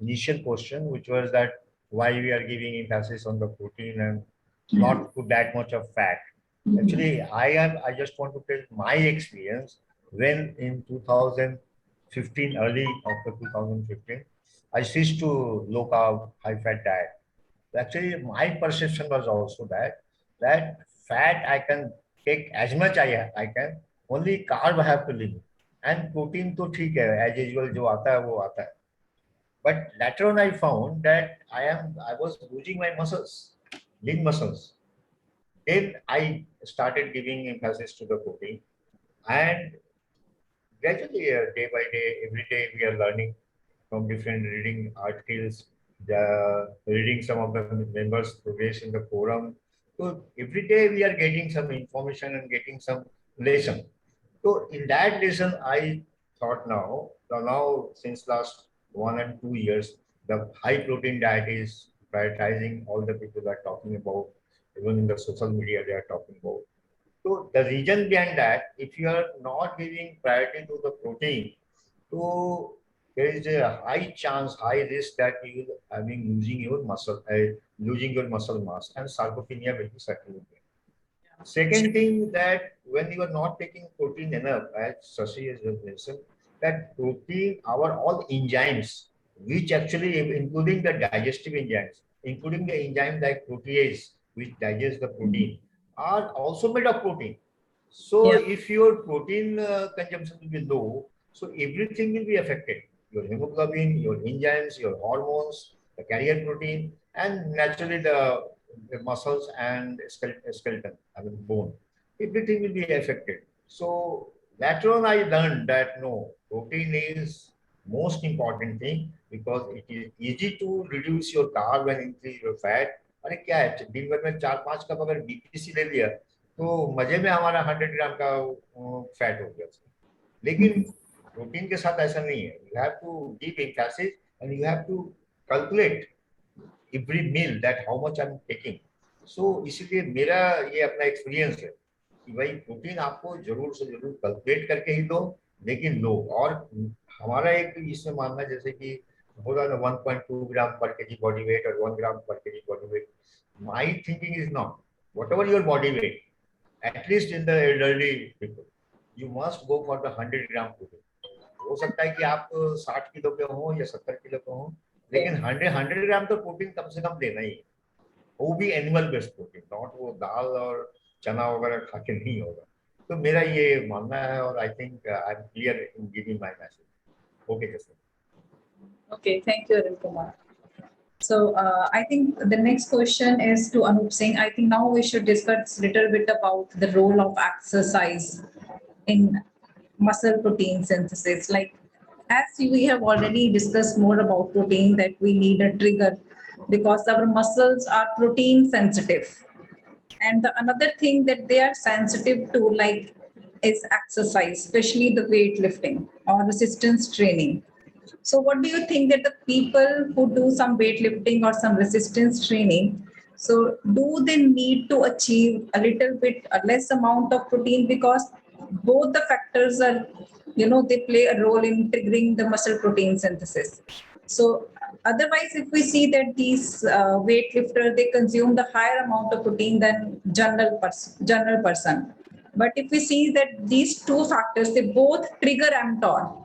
initial question, which was that why we are giving emphasis on the protein and not put that much of fat. Actually, I just want to tell my experience when in 2015, early of the 2015, I switched to low carb, high fat diet. Actually, my perception was also that fat I can take as much I can, only carb I have to limit. And protein तो ठीक है, as usual जो आता है वो आता है. But later on I found that I was losing my muscles, lean muscles. Then I started giving emphasis to the protein, and gradually, day by day, every day we are learning from different reading articles, reading some of the members' progress in the forum. So every day we are getting some information and getting some lesson. So in that lesson, I thought now since last 1 and 2 years, the high protein diet is prioritizing. All the people are talking about, even in the social media, they are talking about. So the reason behind that, if you are not giving priority to the protein, so there is a high chance, high risk that you will having losing your muscle mass, and sarcopenia will be settling. Second thing, that when you are not taking protein enough, as Shashi has mentioned, that protein, our all enzymes, which actually including the digestive enzymes, including the enzyme like protease, which digest the protein, are also made of protein. So Yeah. if your protein consumption will be low, so everything will be affected. Your hemoglobin, your enzymes, your hormones, the carrier protein, and naturally the muscles and skeleton, I mean bone, everything will be affected. So later on I learned that no, protein is most important thing, because it is easy to reduce your carb and increase your fat. अरे क्या है, दिन भर में 4-5 cup अगर BPC ले लिया तो मजे में हमारा 100 ग्राम का फैट हो गया. लेकिन प्रोटीन के साथ ऐसा नहीं है. You have to give emphasis and you have to calculate every meal that how much I'm taking. So इसीलिए मेरा ये अपना एक्सपीरियंस है कि भाई प्रोटीन आपको जरूर से जरूर कैलकुलेट करके ही लो, लेकिन लो. और हमारा एक इसमें मानना है, जैसे कि बोला ना 1.2 ग्राम पर केजी बॉडी वेट और 1 ग्राम पर KG body weight. My thinking is not, whatever your body weight, at least in the elderly people, you must go for the 100 gram protein. हो सकता है कि आप 60 किलो के हो या 70 किलो के हो, लेकिन 100 ग्राम तो प्रोटीन कम से कम देना ही है. वो भी एनिमल बेस्ड प्रोटीन, नॉट वो दाल और चना वगैरह खा के नहीं होगा. तो मेरा ये मानना है, और I think I am clear in giving my message. Okay just. Okay, thank you, Arun Kumar. So I think the next question is to Anup Singh. I think now we should discuss a little bit about the role of exercise in muscle protein synthesis. Like as we have already discussed more about protein, that we need a trigger because our muscles are protein sensitive. And the another thing that they are sensitive to like is exercise, especially the weightlifting or resistance training. So what do you think that the people who do some weightlifting or some resistance training, so do they need to achieve a little bit a less amount of protein because both the factors are, they play a role in triggering the muscle protein synthesis. So otherwise, if we see that these weightlifters, they consume the higher amount of protein than general person. But if we see that these two factors, they both trigger mTOR,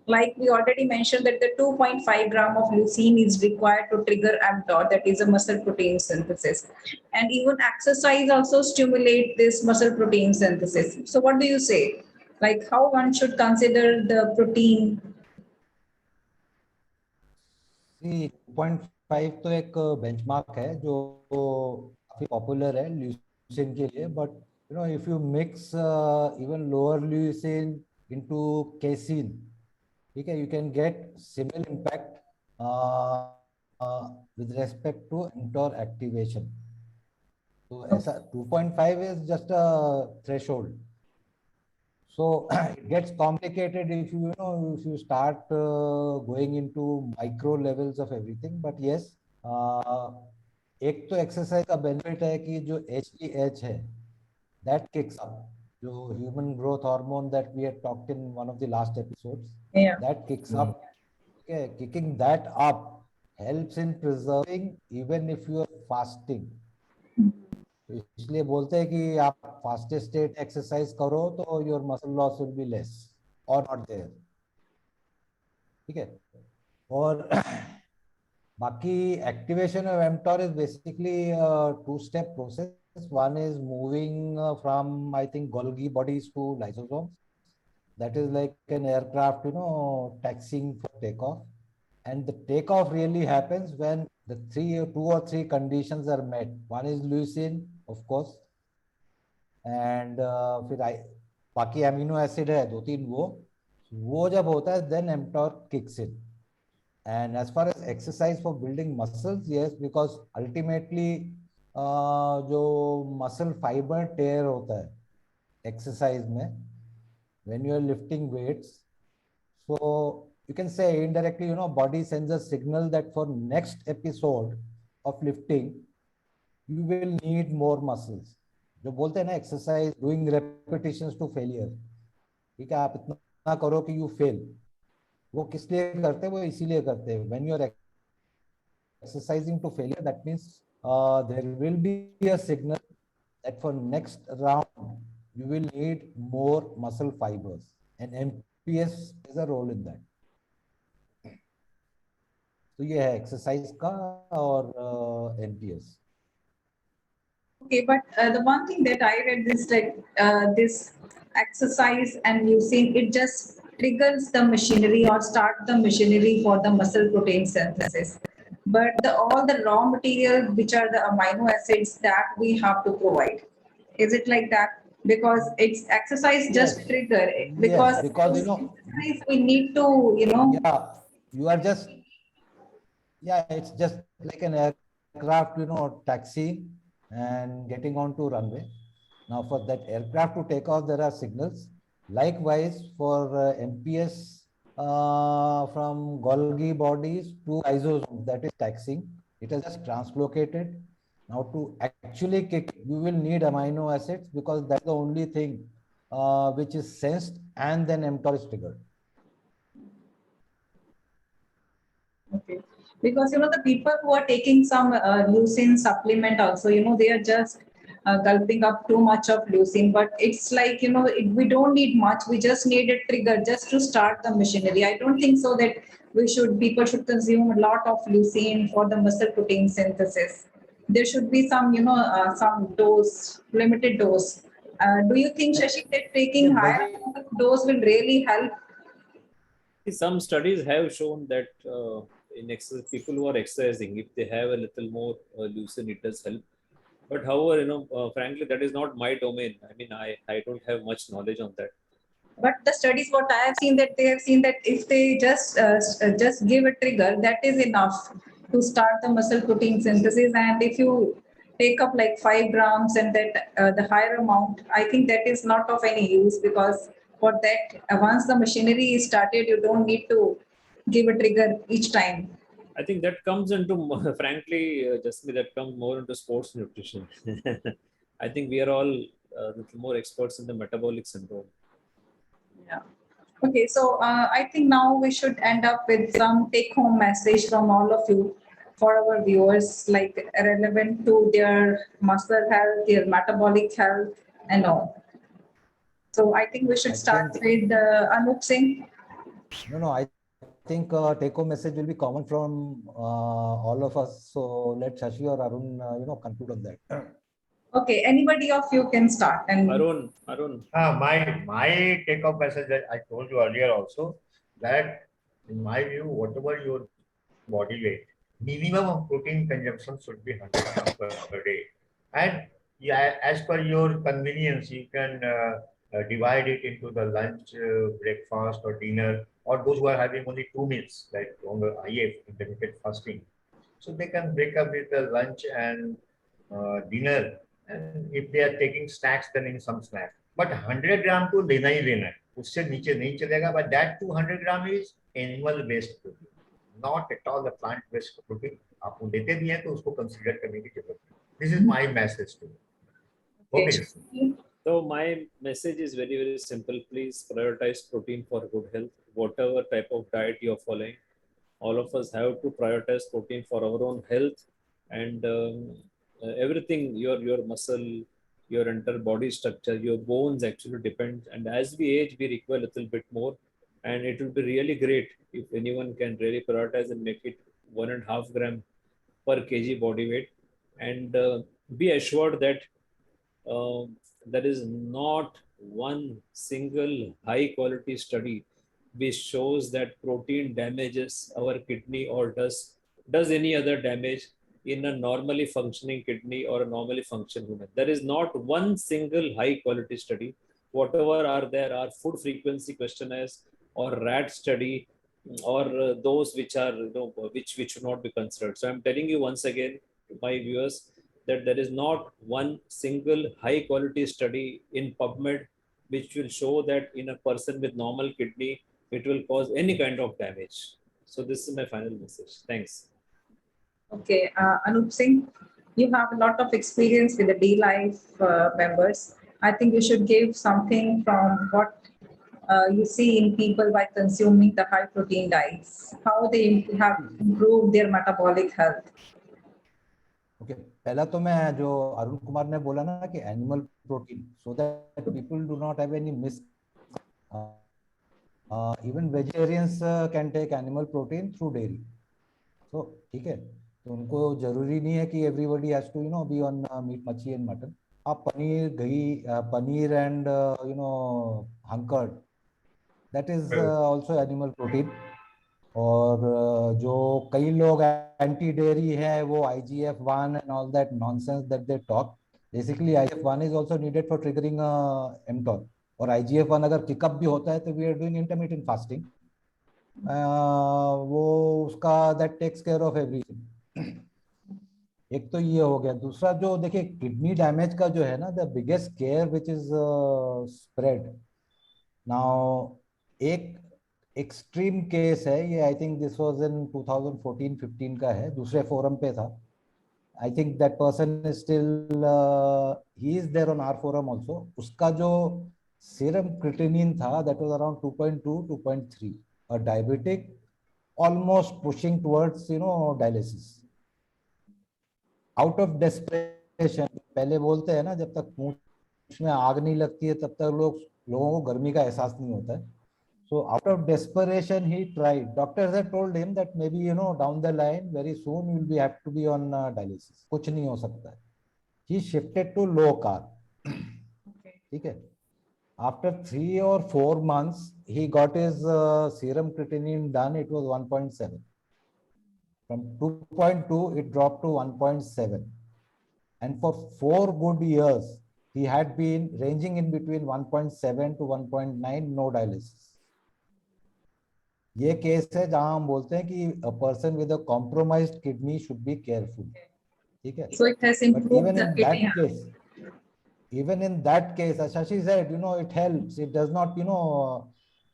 like we already mentioned that the 2.5 gram of leucine is required to trigger mTOR, that is a muscle protein synthesis. And even exercise also stimulate this muscle protein synthesis. So what do you say? Like how one should consider the protein? See, 2.5 तो एक benchmark है जो काफी popular है leucine के लिए, but if you mix even lower leucine into casein, okay, you can get similar impact with respect to mTOR activation. So ऐसा 2.5 is just a threshold. So it gets complicated if if you start going into micro levels of everything. But yes, एक तो exercise का benefit है कि जो HGH है, that kicks up. जो human growth hormone that we had talked in one of the last episodes, Yeah. that kicks up. Okay, kicking that up helps in preserving even if you are fasting. इसलिए बोलते हैं कि आप fastest state exercise करो तो your muscle loss will be less और not there. ठीक है. और बाकी activation of mTOR is basically two step process. One is moving from, I think, Golgi bodies to lysosomes. That is like an aircraft, taxiing for takeoff. And the takeoff really happens when the two or three conditions are met. One is leucine, of course, and फिर बाकी amino acid है दो तीन, वो जब होता है then mTOR kicks in. And as far as exercise for building muscles, yes, because ultimately जो muscle fiber tear होता है exercise में, when you are lifting weights, so you can say indirectly, body sends a signal that for next episode of lifting, you will need more muscles. जो बोलते हैं ना exercise doing repetitions to failure, ठीक है, आप इतना करो कि you fail. वो किस लिए करते हैं? वो इसीलिए करते हैं. When you are exercising to failure, that means there will be a signal that for next round you will need more muscle fibers, and MPS plays a role in that. तो ये है एक्सरसाइज का और MPS. Okay, but the one thing that I read is like this exercise and leucine, it just triggers the machinery or start the machinery for the muscle protein synthesis. But all the raw material, which are the amino acids, that we have to provide. Is it like that? Because it's exercise just Yes. trigger it. Yes, Because because exercise we need to, yeah, you are just, yeah, it's just like an aircraft, taxi and getting onto runway. Now for that aircraft to take off, there are signals. Likewise for MPS from Golgi bodies to lysosomes, that is taxing, it is just translocated. Now to actually kick, you will need amino acids because that's the only thing which is sensed, and then mTOR is triggered. Okay. Because the people who are taking some leucine supplement also, they are just gulping up too much of leucine. But it's like we don't need much. We just need a trigger just to start the machinery. I don't think so that people should consume a lot of leucine for the muscle protein synthesis. There should be some some dose, limited dose. Do you think, Shashi, that taking Yeah, higher dose will really help? Some studies have shown that in exercise, people who are exercising, if they have a little more leucine, it does help. But however, frankly, that is not my domain. I mean, I don't have much knowledge on that. But the studies, what I have seen, that they have seen that if they just give a trigger, that is enough to start the muscle protein synthesis. And if you take up like 5 grams and that the higher amount, I think that is not of any use, because for that, once the machinery is started, you don't need to give a trigger each time. I think that comes into, frankly, just that comes more into sports nutrition. I think we are all little more experts in the metabolic syndrome. Yeah. Okay, so I think now we should end up with some take-home message from all of you for our viewers, like relevant to their muscle health, their metabolic health, and all. So I think we should I start think- with Anup Singh. No, I think take-home message will be common from all of us. So let Shashi or Arun, conclude on that. Okay, anybody of you can start. And Arun, My take-off message that I told you earlier also, that in my view, whatever your body weight, minimum of protein consumption should be 100 grams per day. And yeah, as per your convenience, you can divide it into the lunch, breakfast, or dinner, or those who are having only 2 meals, like on the IF, intermittent fasting. So they can break up with the lunch and dinner. And if they are taking snacks, then in some snack. But 100 gram to लेना ही लेना है, उससे नीचे नहीं चलेगा. But that 200 gram is animal based protein, not at all the plant based protein. आप वो लेते भी हैं तो उसको consider करने की जरूरत है. This is my message to you. Okay. so my message is very, very simple. Please prioritize protein for good health. Whatever type of diet you're following, all of us have to prioritize protein for our own health, and everything, your muscle, your entire body structure, your bones actually depend. And as we age, we require a little bit more. And it will be really great if anyone can really prioritize and make it 1.5 gram per kg body weight. And be assured that there is not one single high quality study which shows that protein damages our kidney or does any other damage in a normally functioning kidney or a normally functioning human. There is not one single high quality study. Whatever are there are food frequency questionnaires or rat study, or those which are which should not be considered. So I'm telling you once again, my viewers, that there is not one single high quality study in PubMed which will show that in a person with normal kidney it will cause any kind of damage. So this is my final message. Thanks. okay, Anup Singh, you have a lot of experience with the D-Life members. I think you should give something from what you see in people by consuming the high protein diets, how they have improved their metabolic health. Okay पहला तो मैं जो अरुण कुमार ने बोला ना कि animal protein, so that people do not have any miss, even vegetarians can take animal protein through dairy. So ठीक है, तो उनको जरूरी नहीं है कि everybody has to be on meat, मच्छी एंड मटन. आप paneer, dahi, paneer and hung curd, that is also animal protein. और जो कई लोग एंटी डेयरी है, वो IGF-1 and all that nonsense that they talk. Basically IGF-1 is also needed for triggering mTOR, और IGF-1 अगर पिकअप भी होता है तो we are doing intermittent fasting. वो उसका that takes care of everything. एक तो ये हो गया. दूसरा जो देखिए किडनी डैमेज का जो है ना, the biggest care which is spread now, एक एक्सट्रीम केस है ये. I think this was in 2014-15 का है, दूसरे फोरम पे था. I think that person is still, he is there on our forum also. उसका जो सीरम क्रिएटिनिन था that was around 2.2-2.3, a diabetic almost pushing towards dialysis. Out of desperation, पहले बोलते हैं ना जब तक पूंछ में आग नहीं लगती है तब तक लोगों को गर्मी का एहसास नहीं होता है. So out of desperation, he tried. Doctors had told him that maybe down the line, very soon you will have to be on dialysis. कुछ नहीं हो सकता है. He shifted to low carb. ठीक है. After 3 or 4 months, he got his serum creatinine done. It was 1.7. From 2.2, it dropped to 1.7. And for 4 good years, he had been ranging in between 1.7 to 1.9, no dialysis. ये case है जहां हम बोलते हैं कि a person with a compromised kidney should be careful. ठीक है? So it has But improved even the in kidney that health. case, even in that case, as Shashi said, it helps. It does not,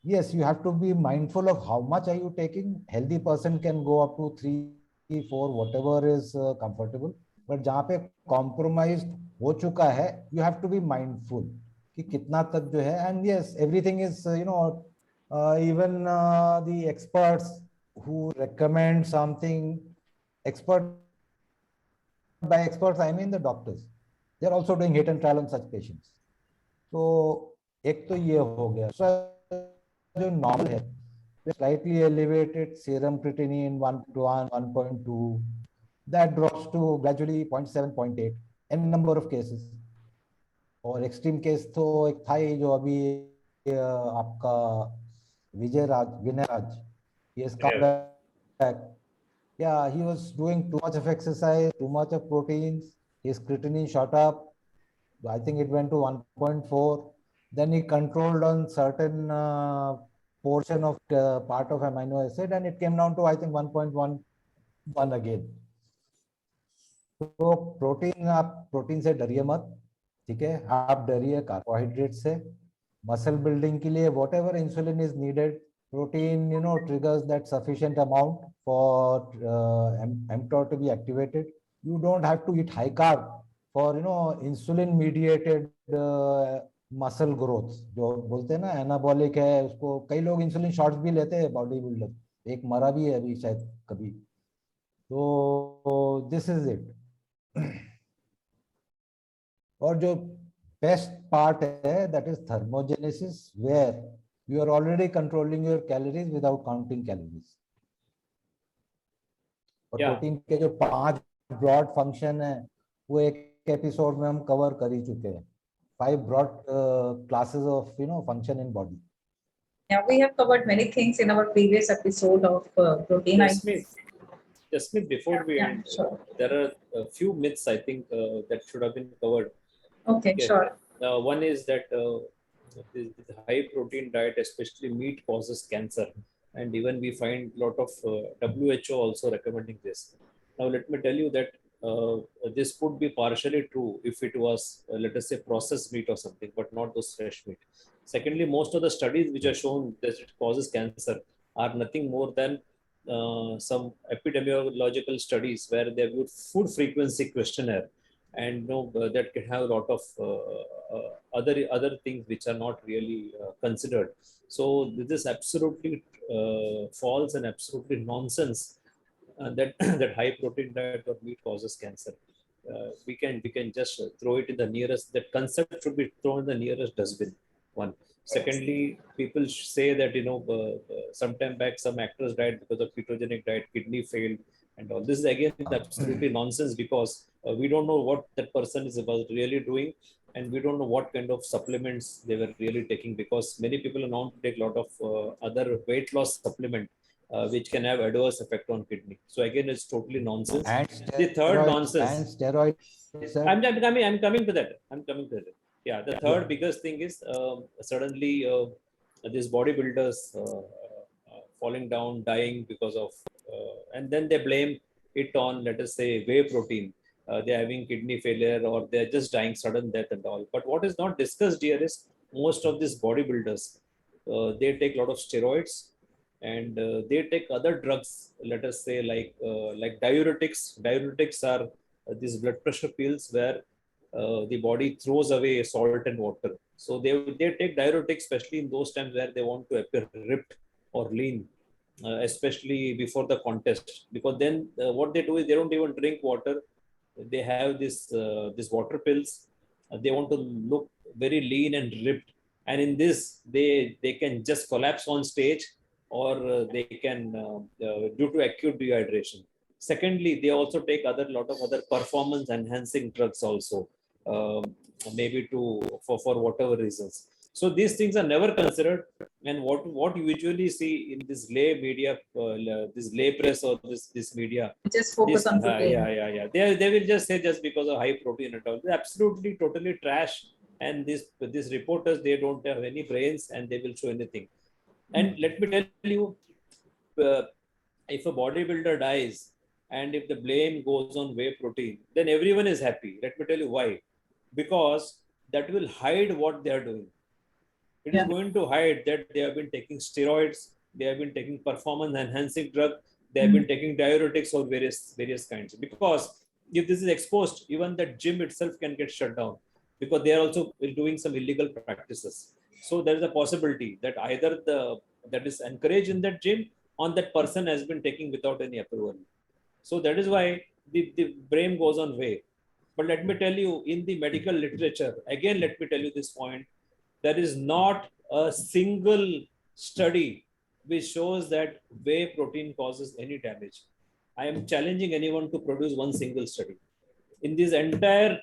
yes, you have to be mindful of how much are you taking. Healthy person can go up to 3, 4, whatever is comfortable. But जहाँ पे compromised हो चुका है, you have to be mindful कि कितना तक जो है. And yes, everything is, even the experts who recommend something, by experts, I mean the doctors. They're also doing hit and trial on such patients. So, एक तो ये हो गया. So, जो normal है, slightly elevated serum creatinine 1 to 1, 1.2, that drops to gradually 0.7, 0.8 in number of cases. और extreme case तो एक था ही जो अभी आपका विनय राज, he has come back. Yeah, he was doing too much of exercise, too much of proteins. His creatinine shot up. I think it went to 1.4. Then he controlled on certain portion of part of amino acid, and it came down to, I think, 1.11 again. तो protein से डरिए मत, ठीक है? आप डरिए carbohydrate से. Muscle building के लिए whatever insulin is needed, protein, triggers that sufficient amount for mTOR to be activated. You don't have to eat high carb for, insulin mediated muscle growth. जो बोलते हैं ना anabolic है, उसको कई लोग insulin shots भी लेते हैं, बॉडी बिल्डर. एक मरा भी है अभी शायद कभी. तो this is it. और जो best part है, that is thermogenesis, where you are already controlling your calories without counting calories. और प्रोटीन के जो 5 broad function है, वो एक एपिसोड में हम कवर कर ही चुके हैं. 5 broad classes of function in body. Yeah, we have covered many things in our previous episode of protein. Jasmeet, before we end, sure. there are a few myths I think that should have been covered. Okay, sure. One is that the high protein diet, especially meat, causes cancer. And even we find a lot of WHO also recommending this. Now, let me tell you that this could be partially true if it was, let us say, processed meat or something, but not those fresh meat. Secondly, most of the studies which are shown that it causes cancer are nothing more than some epidemiological studies where they have food frequency questionnaire, and that can have a lot of other things which are not really considered. So this is absolutely false and absolutely nonsense that that high protein diet or meat causes cancer. We can just throw it in the nearest. That concept should be thrown in the nearest dustbin. One. Secondly, people say that sometime back some actors died because of ketogenic diet, kidney failed, and all. This is again absolutely nonsense, because we don't know what that person is really doing, and we don't know what kind of supplements they were really taking, because many people are known to take a lot of other weight loss supplement which can have adverse effect on kidney. So again, it's totally nonsense. And The third nonsense. And steroids. I'm coming to that. Yeah, the third biggest thing is suddenly these bodybuilders falling down, dying because of, and then they blame it on, let us say, whey protein. They're having kidney failure, or they're just dying sudden death and all. But what is not discussed here is most of these bodybuilders, they take a lot of steroids, and they take other drugs, let us say, like diuretics. Diuretics are these blood pressure pills where the body throws away salt and water. So they take diuretics, especially in those times where they want to appear ripped or lean, especially before the contest. Because then what they do is they don't even drink water. They have this water pills. They want to look very lean and ripped. And in this, they can just collapse on stage, or they can, due to acute dehydration. Secondly, they also take lot of other performance enhancing drugs also, maybe for whatever reasons. So these things are never considered. And what you usually see in this lay media, this lay press or this media, Just focus on protein. yeah. They will just say just because of high protein and all. They're absolutely totally trash. And these reporters, they don't have any brains and they will show anything. And let me tell you, if a bodybuilder dies and if the blame goes on whey protein, then everyone is happy. Let me tell you why. Because that will hide what they are doing. It is going to hide that they have been taking steroids, they have been taking performance enhancing drug, they have been taking diuretics or various kinds. Because if this is exposed, even that gym itself can get shut down because they are also doing some illegal practices. So there is a possibility that either that is encouraged in that gym on that person has been taking without any approval. So that is why the blame goes on way. But let me tell you, in the medical literature, again, let me tell you this point, there is not a single study which shows that whey protein causes any damage. I am challenging anyone to produce one single study. In this entire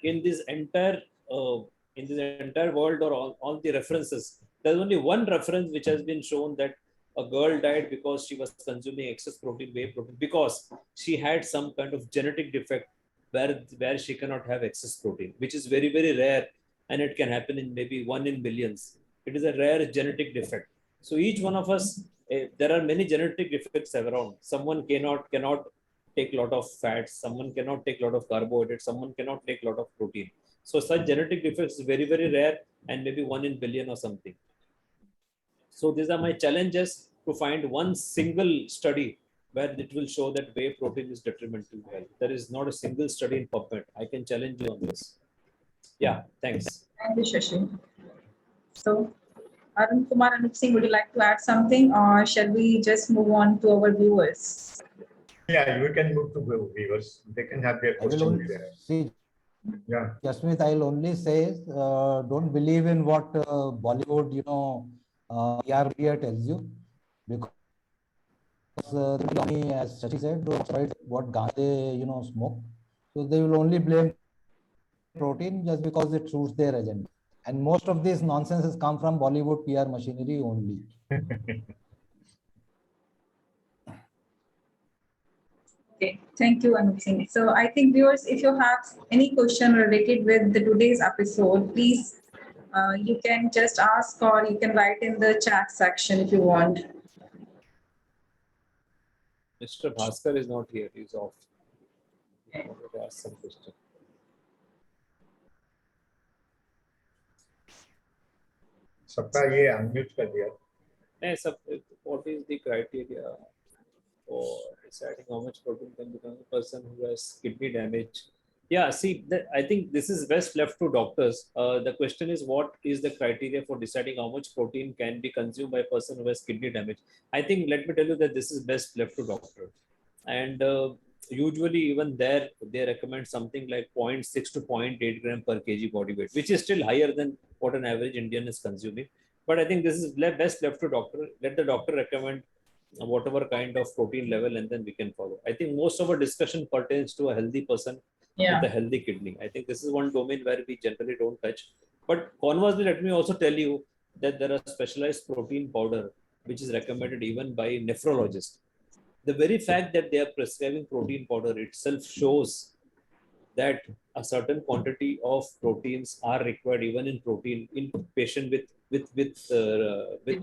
world or all the references, there's only one reference which has been shown that a girl died because she was consuming excess protein, whey protein, because she had some kind of genetic defect where she cannot have excess protein, which is very, very rare. And it can happen in maybe 1 in millions. It is a rare genetic defect. So each one of us, there are many genetic defects around. Someone cannot take a lot of fats, someone cannot take a lot of carbohydrates, someone cannot take a lot of protein. So such genetic defects is very, very rare and maybe 1 in billion or something. So these are my challenges to find one single study where it will show that whey protein is detrimental to health. There is not a single study in PubMed. I can challenge you on this. Yeah, thanks. Thank you, Shashi. So, Arun Kumar Anup Singh, would you like to add something, or shall we just move on to our viewers? Yeah, you can move to viewers. They can have their I will question. only see, Yeah. Jasmeet, I'll only say, don't believe in what Bollywood, PR media tells you, because as Shashi said, what ganja they smoke, so they will only blame protein just because it suits their agenda. And most of this nonsense has come from Bollywood PR machinery only. Okay, thank you, Anup Singh. So I think viewers, if you have any question related with today's episode, please, you can just ask or you can write in the chat section if you want. Mr. Bhaskar is not here. He's off. I wanted to ask some question. सबका ये unmute कर दिया. What is the criteria for deciding how much protein can become a person who has kidney damage? Yeah, see, I think this is best left to doctors. The question is, what is the criteria for deciding how much protein can be consumed by a person who has kidney damage? I think, let me tell you that this is best left to doctor. And usually even there, they recommend something like 0.6 to 0.8 gram per kg body weight, which is still higher than what an average Indian is consuming. But I think this is best left to doctor. Let the doctor recommend whatever kind of protein level, and then we can follow. I think most of our discussion pertains to a healthy person with a healthy kidney. I think this is one domain where we generally don't touch. But conversely, let me also tell you that there are specialized protein powder which is recommended even by nephrologists. The very fact that they are prescribing protein powder itself shows that a certain quantity of proteins are required even in patient with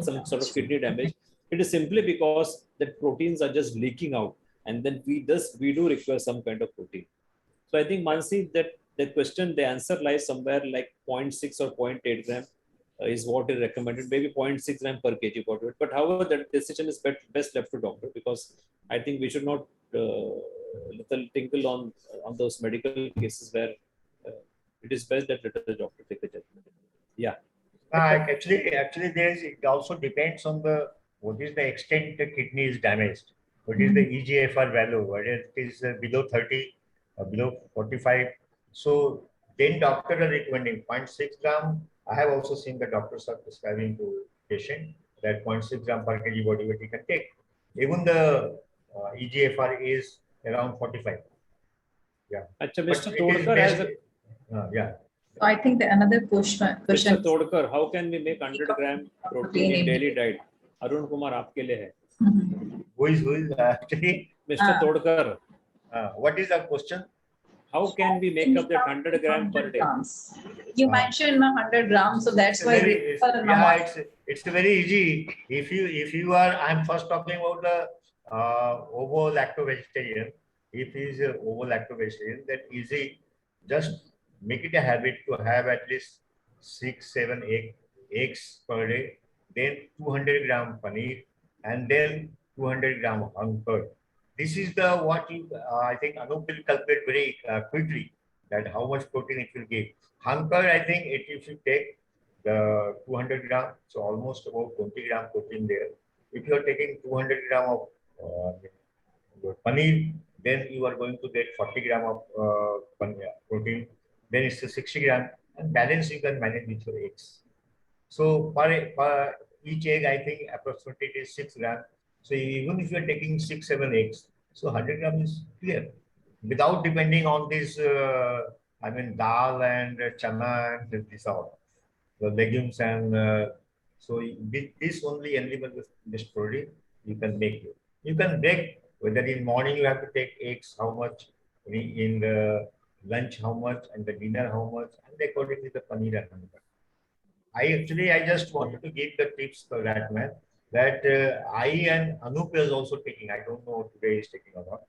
some sort of kidney damage. It is simply because that proteins are just leaking out, and then we do require some kind of protein. So I think, Mansi, that the question, the answer lies somewhere like 0.6 or 0.8 gram is what is recommended, maybe 0.6 gram per kg body weight. But however, that decision is best left to doctor, because I think we should not little tinkle on those medical cases where it is best that let the doctor take a judgment. Yeah. Actually, it also depends on what is the extent the kidney is damaged. What is the EGFR value? Whether it is below 30, below 45. So then doctor are recommending 0.6 gram. I have also seen the doctors are prescribing to patient that 0.6 gram per kg body weight he can take. Even the EGFR is around 45. Yeah. Achha, Mr. Todkar has a... yeah. So I think another Mr. question. Todkar, how can we make 100 gram protein in daily diet? Arun Kumar, आपके लिए है. Mhm. Who is actually? Mr. Todkar, What is the question? how can we make up that 100 gram per day? Grams. You mentioned 100 grams, so that's It's why. very, it's very easy. If you are, I'm first talking about the ovo lacto vegetarian. If he is ovo lacto vegetarian, then easy. Just make it a habit to have at least 6-7 eggs per day, then 200 gram paneer, and then 200 gram hung curd. This is the what you I think Anup will calculate very quickly that how much protein it will give. Hung curd, I think if you take the 200 gram, so almost about 20 gram protein there. If you are taking 200 gram of paneer, then you are going to get 40 gram of protein. Then it's a 60 gram, and balance you can manage with your eggs. So per each egg, I think approximately it is 6 gram. So even if you are taking 6-7 eggs, so 100 gram is clear without depending on this. I mean, dal and chana and this all the legumes and so with this only element of this protein you can make it. You can break whether in morning you have to take eggs how much, in the lunch how much, and the dinner how much, and accordingly the paneer and honey. I just wanted to give the tips for that man that I and Anup is also taking. I don't know today is taking or not.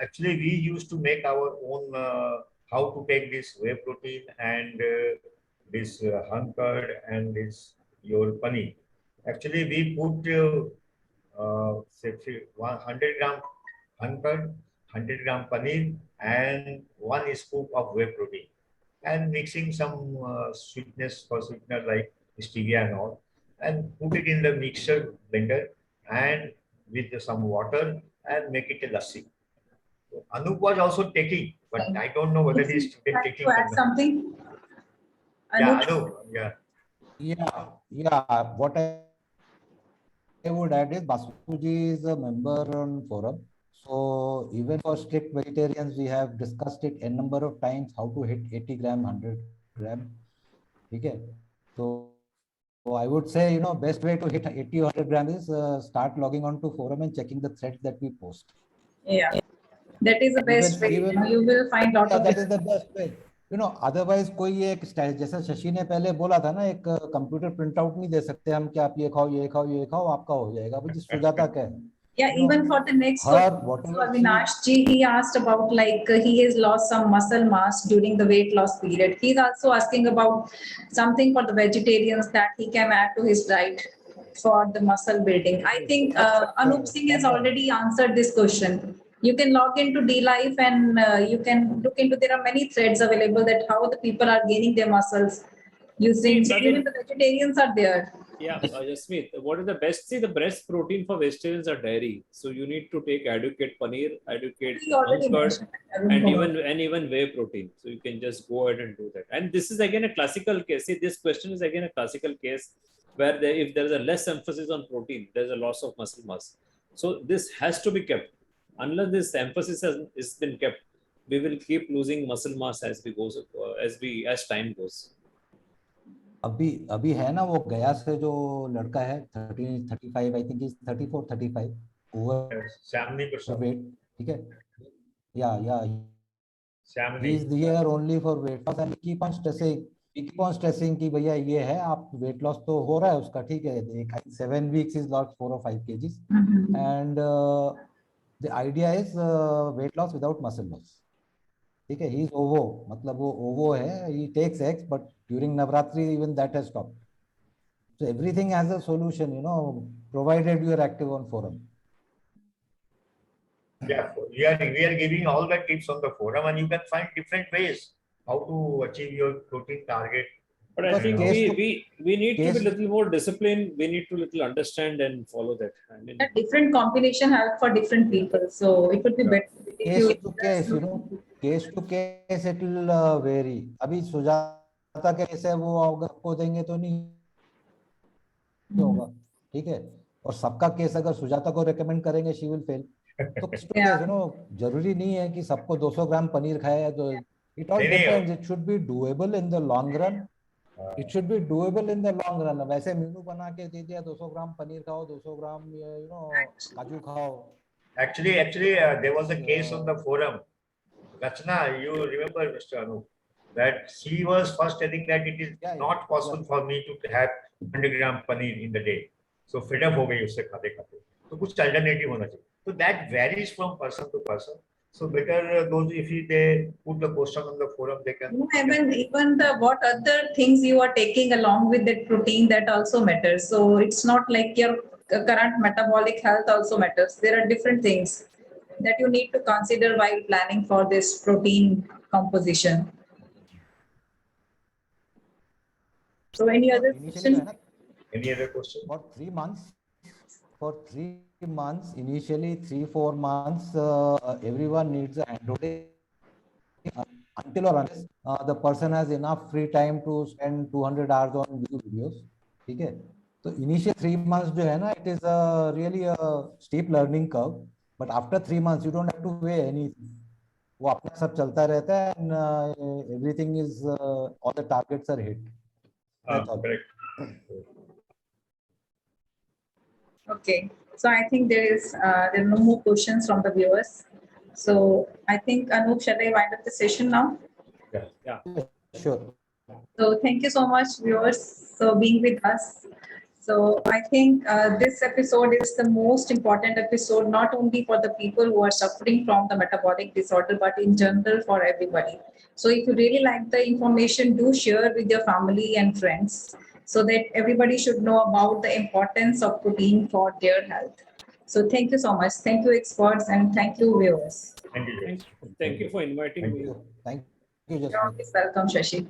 Actually, we used to make our own how to take this whey protein and this hung curd and this your paneer. Actually, we put say 100 gram hung curd, 100 gram paneer, and 1 scoop of whey protein, and mixing some sweetness for sweetener like stevia and all, and put it in the mixer blender and with some water and make it a lassi. Anup was also taking, but I don't know whether he's taking. To add something. Yeah, Anup? Anup. Yeah. Yeah. What I would add is Basuji is a member on forum. So even for strict vegetarians, we have discussed it n number of times how to hit 80 gram, 100 gram. Okay. So I would say, best way to hit 80 or 100 gram is start logging on to forum and checking the threads that we post. Yeah, that is the best way. You will find lot of. That is the best way. Otherwise कोई एक जैसा शशि ने पहले बोला था ना, एक computer print out नहीं दे सकते हम कि आप ये खाओ ये खाओ ये खाओ आपका हो जाएगा. वो सुजाता क्या है? Yeah, even for the next question, Avinash ji, he asked about like he has lost some muscle mass during the weight loss period. He's also asking about something for the vegetarians that he can add to his diet for the muscle building. I think Anup Singh has already answered this question. You can log into DLife and you can look into, there are many threads available that how the people are gaining their muscles using, so even the vegetarians are there. Yeah, Jasmeet, what is the best? See, the best protein for vegetarians are dairy. So you need to take adequate paneer, adequate curd, and even whey protein. So you can just go ahead and do that. And this is again a classical case. See, this question is again a classical case where if there is a less emphasis on protein, there is a loss of muscle mass. So this has to be kept. Unless this emphasis has been kept, we will keep losing muscle mass as time goes. अभी है ना वो गया से जो लड़का है 35 I think is 34-35 overweight, ठीक है. या he is here only for weight loss and keep on stressing कि भैया ये है, आप वेट लॉस तो हो रहा है उसका, ठीक है. 7 weeks is lost 4 or 5 kgs and the idea is weight loss without muscle loss, ठीक है. ही इज ओवो, मतलब वो ओवो है, he takes eggs but during Navratri even that has stopped. So everything has a solution, provided you are active on forum. Yeah, we are giving all the tips on the forum, and you can find different ways how to achieve your protein target. But I think we need to be a little more disciplined. We need to little understand and follow that. I mean, a different combination help for different people, so it would be better. Case to case it will vary. अभी सुजाता के कैसे वो आपको देंगे तो नहीं होगा, ठीक है. और सबका केस अगर सुजाता को रेकमेंड करेंगे शी विल फेल. तो जरूरी नहीं है कि सबको 200 ग्राम पनीर खाया है तो It all नहीं, नहीं, depends. It should be doable in the long run. It should be doable in the long run. वैसे मेनू बना के दे दिया 200 ग्राम पनीर खाओ, 200 ग्राम काजू खाओ. Actually, there was a case on the forum. Rachna, you remember, Mr. Anup, that she was first telling that it is Yeah, not possible for me to have 100 gram paneer in the day. So fed up हो गई उससे खाते खाते. तो कुछ alternative होना चाहिए. So that varies from person to person. So better those if they put the question on the forum, they can. No, even the what other things you are taking along with that protein, that also matters. So it's not like your current metabolic health also matters. There are different things that you need to consider while planning for this protein composition. So any other Initially, question? Any other question? for 3 months, initially 3-4 months, everyone needs a handholding until or unless the person has enough free time to spend 200 hours on YouTube videos. ठीक है? तो initial 3 months जो है ना, it is really a steep learning curve. But after 3 months, you don't have to weigh anything. वो अपना सब चलता रहता है and everything is all the targets are hit. That's all. Correct. Okay, so I think there are no more questions from the viewers. So I think Anup, shall I wind up the session now? Yeah. Sure. So thank you so much, viewers, for being with us. So I think this episode is the most important episode, not only for the people who are suffering from the metabolic disorder, but in general for everybody. So if you really like the information, do share with your family and friends so that everybody should know about the importance of protein for their health. So thank you so much. Thank you, experts, and thank you, viewers. Thank you. Thank you for inviting Thank me. you. Thank you, You're Jaspreet. always welcome, Shashi.